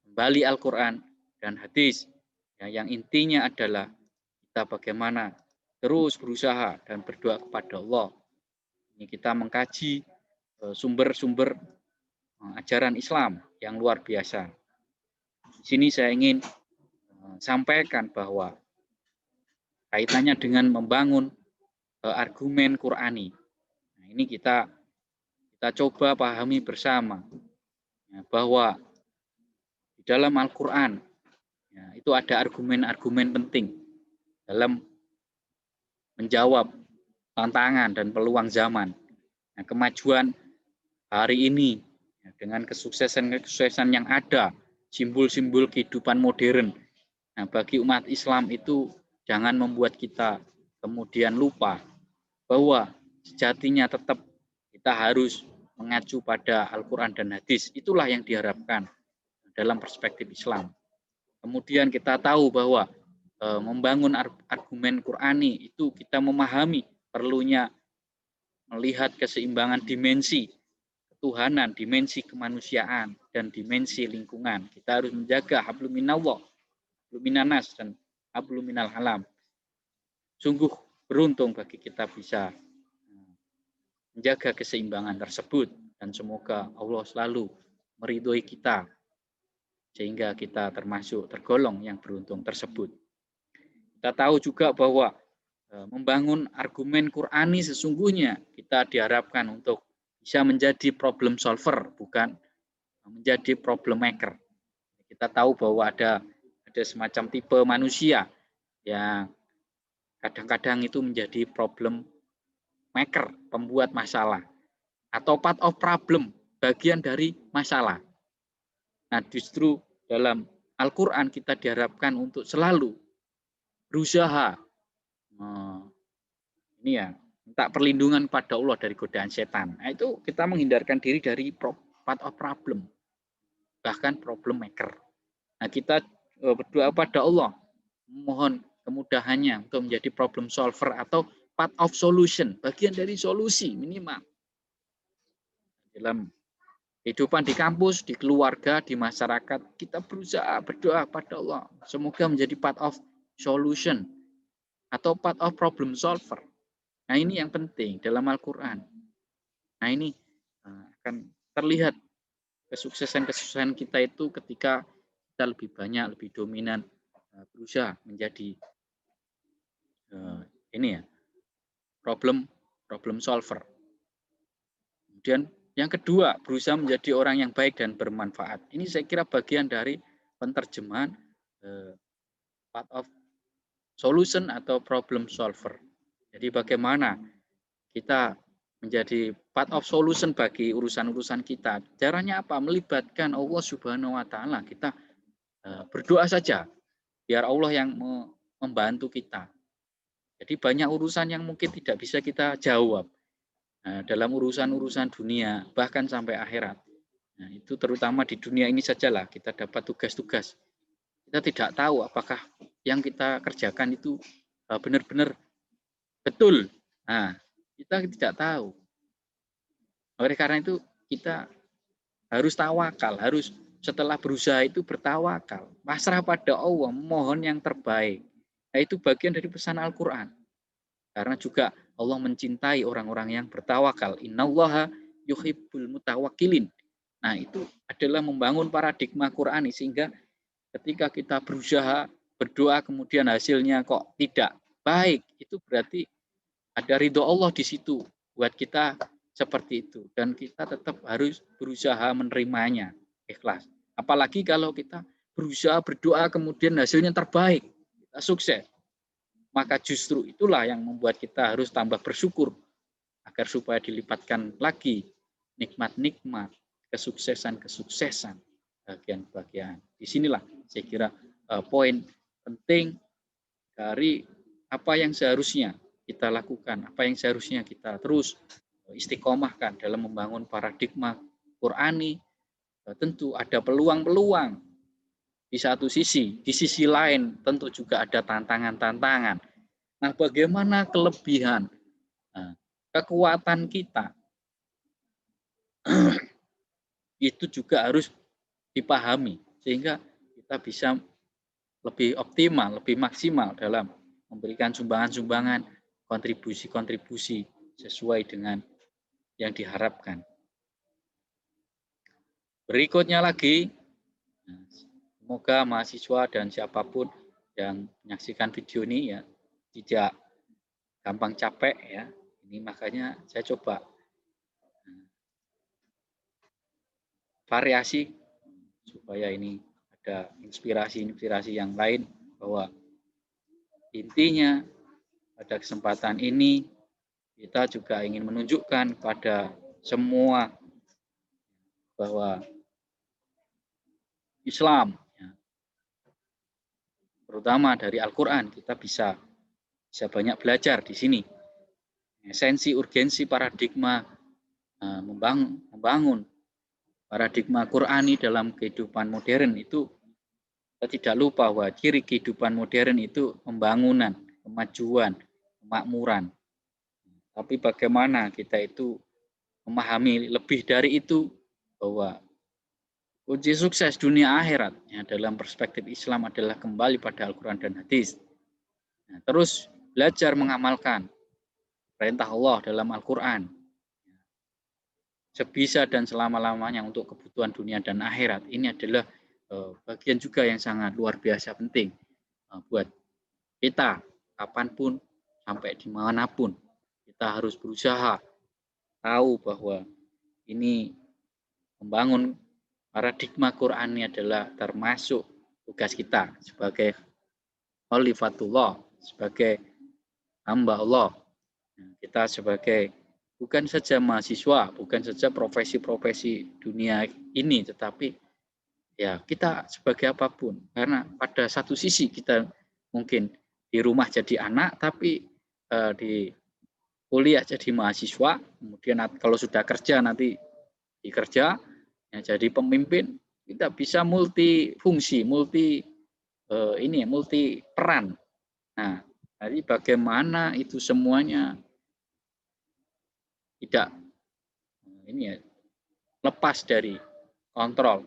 kembali Al-Quran dan hadis, ya, yang intinya adalah kita bagaimana terus berusaha dan berdoa kepada Allah. Ini kita mengkaji sumber-sumber ajaran Islam yang luar biasa. Di sini saya ingin sampaikan bahwa kaitannya dengan membangun argumen Qur'ani. Nah, ini kita coba pahami bersama ya, bahwa di dalam Al-Qur'an ya, itu ada argumen-argumen penting dalam menjawab tantangan dan peluang zaman. Nah, kemajuan hari ini ya, dengan kesuksesan yang ada, simbol-simbol kehidupan modern. Nah, bagi umat Islam itu jangan membuat kita kemudian lupa bahwa sejatinya tetap kita harus mengacu pada Al-Quran dan hadis. Itulah yang diharapkan dalam perspektif Islam. Kemudian kita tahu bahwa membangun argumen Qur'ani itu kita memahami perlunya melihat keseimbangan dimensi ketuhanan, dimensi kemanusiaan, dan dimensi lingkungan. Kita harus menjaga hablum minallah, hablum minanas, dan hablum minal alam. Sungguh beruntung bagi kita bisa menjaga keseimbangan tersebut, dan semoga Allah selalu meridhoi kita sehingga kita termasuk tergolong yang beruntung tersebut. Kita tahu juga bahwa membangun argumen Qur'ani sesungguhnya kita diharapkan untuk bisa menjadi problem solver, bukan menjadi problem maker. Kita tahu bahwa ada semacam tipe manusia yang kadang-kadang itu menjadi problem maker, pembuat masalah, atau part of problem, bagian dari masalah. Nah, justru dalam Al-Quran kita diharapkan untuk selalu berusaha ini ya, minta perlindungan pada Allah dari godaan setan. Nah, itu kita menghindarkan diri dari part of problem, bahkan problem maker. Nah, kita berdoa pada Allah, mohon kemudahannya untuk menjadi problem solver atau part of solution, bagian dari solusi minimal. Dalam kehidupan di kampus, di keluarga, di masyarakat, kita berusaha berdoa pada Allah. Semoga menjadi part of solution atau part of problem solver. Nah, ini yang penting dalam Al-Quran. Nah, ini akan terlihat kesuksesan kita itu ketika kita lebih banyak, lebih dominan berusaha menjadi ini ya, problem solver. Kemudian yang kedua, berusaha menjadi orang yang baik dan bermanfaat. Ini saya kira bagian dari penerjemahan part of solution atau problem solver. Jadi bagaimana kita menjadi part of solution bagi urusan-urusan kita. Caranya apa? Melibatkan Allah Subhanahu wa taala. Kita berdoa saja biar Allah yang membantu kita. Jadi banyak urusan yang mungkin tidak bisa kita jawab. Nah, dalam urusan-urusan dunia, bahkan sampai akhirat. Nah, itu terutama di dunia ini sajalah kita dapat tugas-tugas. Kita tidak tahu apakah yang kita kerjakan itu benar-benar betul. Nah, kita tidak tahu. Oleh karena itu kita harus tawakal, harus setelah berusaha itu bertawakal. Pasrah pada Allah, mohon yang terbaik. Nah, itu bagian dari pesan Al-Quran. Karena juga Allah mencintai orang-orang yang bertawakal. Innallaha yuhibbul mutawakkilin. Nah, itu adalah membangun paradigma Qur'ani sehingga ketika kita berusaha berdoa kemudian hasilnya kok tidak baik, itu berarti ada ridho Allah di situ buat kita seperti itu, dan kita tetap harus berusaha menerimanya ikhlas. Apalagi kalau kita berusaha berdoa kemudian hasilnya terbaik, kita sukses, maka justru itulah yang membuat kita harus tambah bersyukur agar supaya dilipatkan lagi nikmat-nikmat, kesuksesan-kesuksesan, bagian-bagian. Disinilah saya kira poin penting dari apa yang seharusnya kita lakukan, apa yang seharusnya kita terus istiqomahkan dalam membangun paradigma Qur'ani. Tentu ada peluang-peluang di satu sisi, di sisi lain tentu juga ada tantangan-tantangan. Nah, bagaimana kelebihan, kekuatan kita itu juga harus dipahami sehingga kita bisa lebih optimal, lebih maksimal dalam memberikan sumbangan-sumbangan, kontribusi-kontribusi sesuai dengan yang diharapkan. Berikutnya lagi, semoga mahasiswa dan siapapun yang menyaksikan video ini ya tidak gampang capek ya. Ini makanya saya coba variasi supaya ini ada inspirasi-inspirasi yang lain, bahwa intinya pada kesempatan ini kita juga ingin menunjukkan pada semua bahwa Islam, ya, terutama dari Al-Quran, kita bisa banyak belajar di sini. Esensi, urgensi, paradigma membangun paradigma Qurani dalam kehidupan modern itu, kita tidak lupa bahwa ciri kehidupan modern itu pembangunan, kemajuan, kemakmuran. Tapi bagaimana kita itu memahami lebih dari itu, bahwa kunci sukses dunia akhirat ya, dalam perspektif Islam adalah kembali pada Al-Quran dan hadis. Nah, terus belajar mengamalkan perintah Allah dalam Al-Quran sebisa dan selama-lamanya untuk kebutuhan dunia dan akhirat. Ini adalah bagian juga yang sangat luar biasa penting buat kita, kapanpun, sampai dimanapun. Kita harus berusaha tahu bahwa ini membangun paradigma Quran ini adalah termasuk tugas kita sebagai khalifatullah, sebagai hamba Allah. Kita sebagai bukan saja mahasiswa, bukan saja profesi-profesi dunia ini, tetapi ya kita sebagai apapun. Karena pada satu sisi kita mungkin di rumah jadi anak, tapi di kuliah jadi mahasiswa, kemudian kalau sudah kerja nanti dikerja, ya, jadi pemimpin. Kita bisa multifungsi, multi peran. Nah, jadi bagaimana itu semuanya tidak lepas dari kontrol.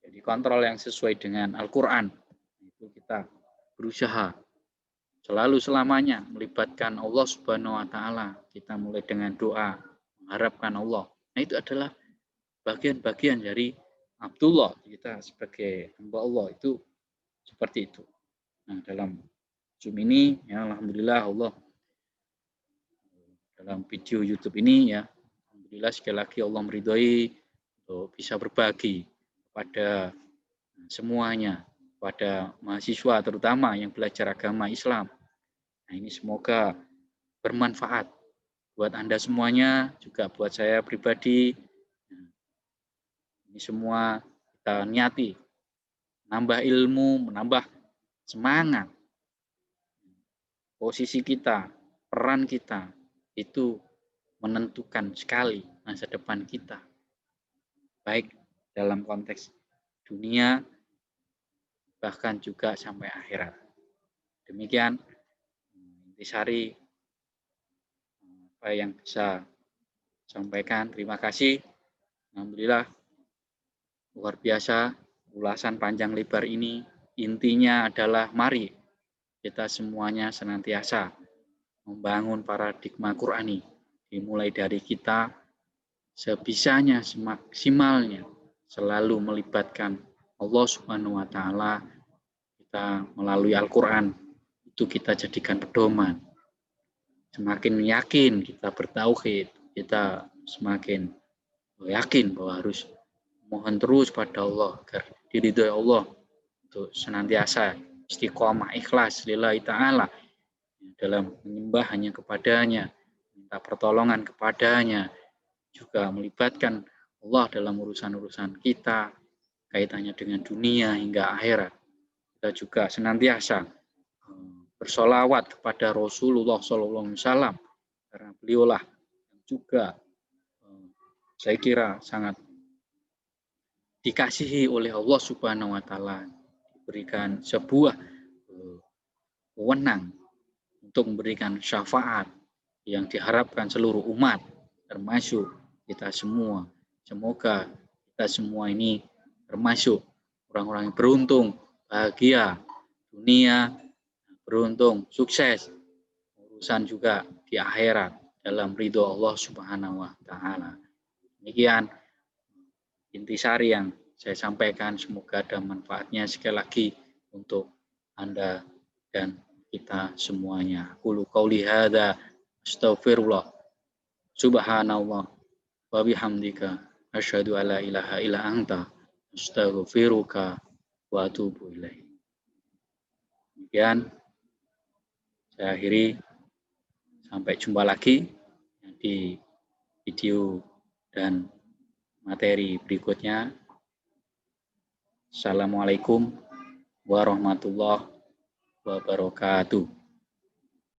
Jadi kontrol yang sesuai dengan Al-Quran. Itu kita berusaha selalu selamanya melibatkan Allah Subhanahu wa taala. Kita mulai dengan doa, mengharapkan Allah. Nah, itu adalah bagian-bagian dari Abdullah, kita sebagai hamba Allah itu seperti itu. Nah, dalam Zoom ini ya alhamdulillah Allah dalam video YouTube ini ya alhamdulillah sekali lagi Allah meridhoi untuk bisa berbagi kepada semuanya, pada mahasiswa terutama yang belajar agama Islam. Nah, ini semoga bermanfaat buat Anda semuanya, juga buat saya pribadi. Ini semua kita niati, menambah ilmu, menambah semangat. Posisi kita, peran kita, itu menentukan sekali masa depan kita. Baik dalam konteks dunia, bahkan juga sampai akhirat. Demikian intisari apa yang bisa sampaikan. Terima kasih. Alhamdulillah luar biasa ulasan panjang lebar ini. Intinya adalah mari kita semuanya senantiasa membangun paradigma Qurani, dimulai dari kita sebisanya, semaksimalnya selalu melibatkan Allah Subhanahu wa taala. Kita melalui Al-Qur'an itu kita jadikan pedoman. Semakin yakin kita bertauhid, kita semakin yakin bahwa harus mohon terus pada Allah agar diridhoi Allah untuk senantiasa istiqomah ikhlas lillahi ta'ala dalam menyembah hanya kepadanya, minta pertolongan kepadanya, juga melibatkan Allah dalam urusan-urusan kita, kaitannya dengan dunia hingga akhirat. Kita juga senantiasa bersolawat kepada Rasulullah SAW, karena beliaulah juga saya kira sangat dikasihi oleh Allah Subhanahu wa taala, diberikan sebuah wewenang untuk memberikan syafaat yang diharapkan seluruh umat, termasuk kita semua. Semoga kita semua ini termasuk orang-orang yang beruntung, bahagia, dunia, beruntung, sukses, urusan juga di akhirat dalam ridho Allah Subhanahu wa taala. Demikian intisari yang saya sampaikan, semoga ada manfaatnya sekali lagi untuk Anda dan kita semuanya. Qulu qauli hadza astaghfirullah. Subhanallah wa bihamdika asyhadu alla ilaha illa anta astaghfiruka wa atubu ilaik. Demikian saya akhiri, sampai jumpa lagi di video dan materi berikutnya. Assalamualaikum warahmatullahi wabarakatuh.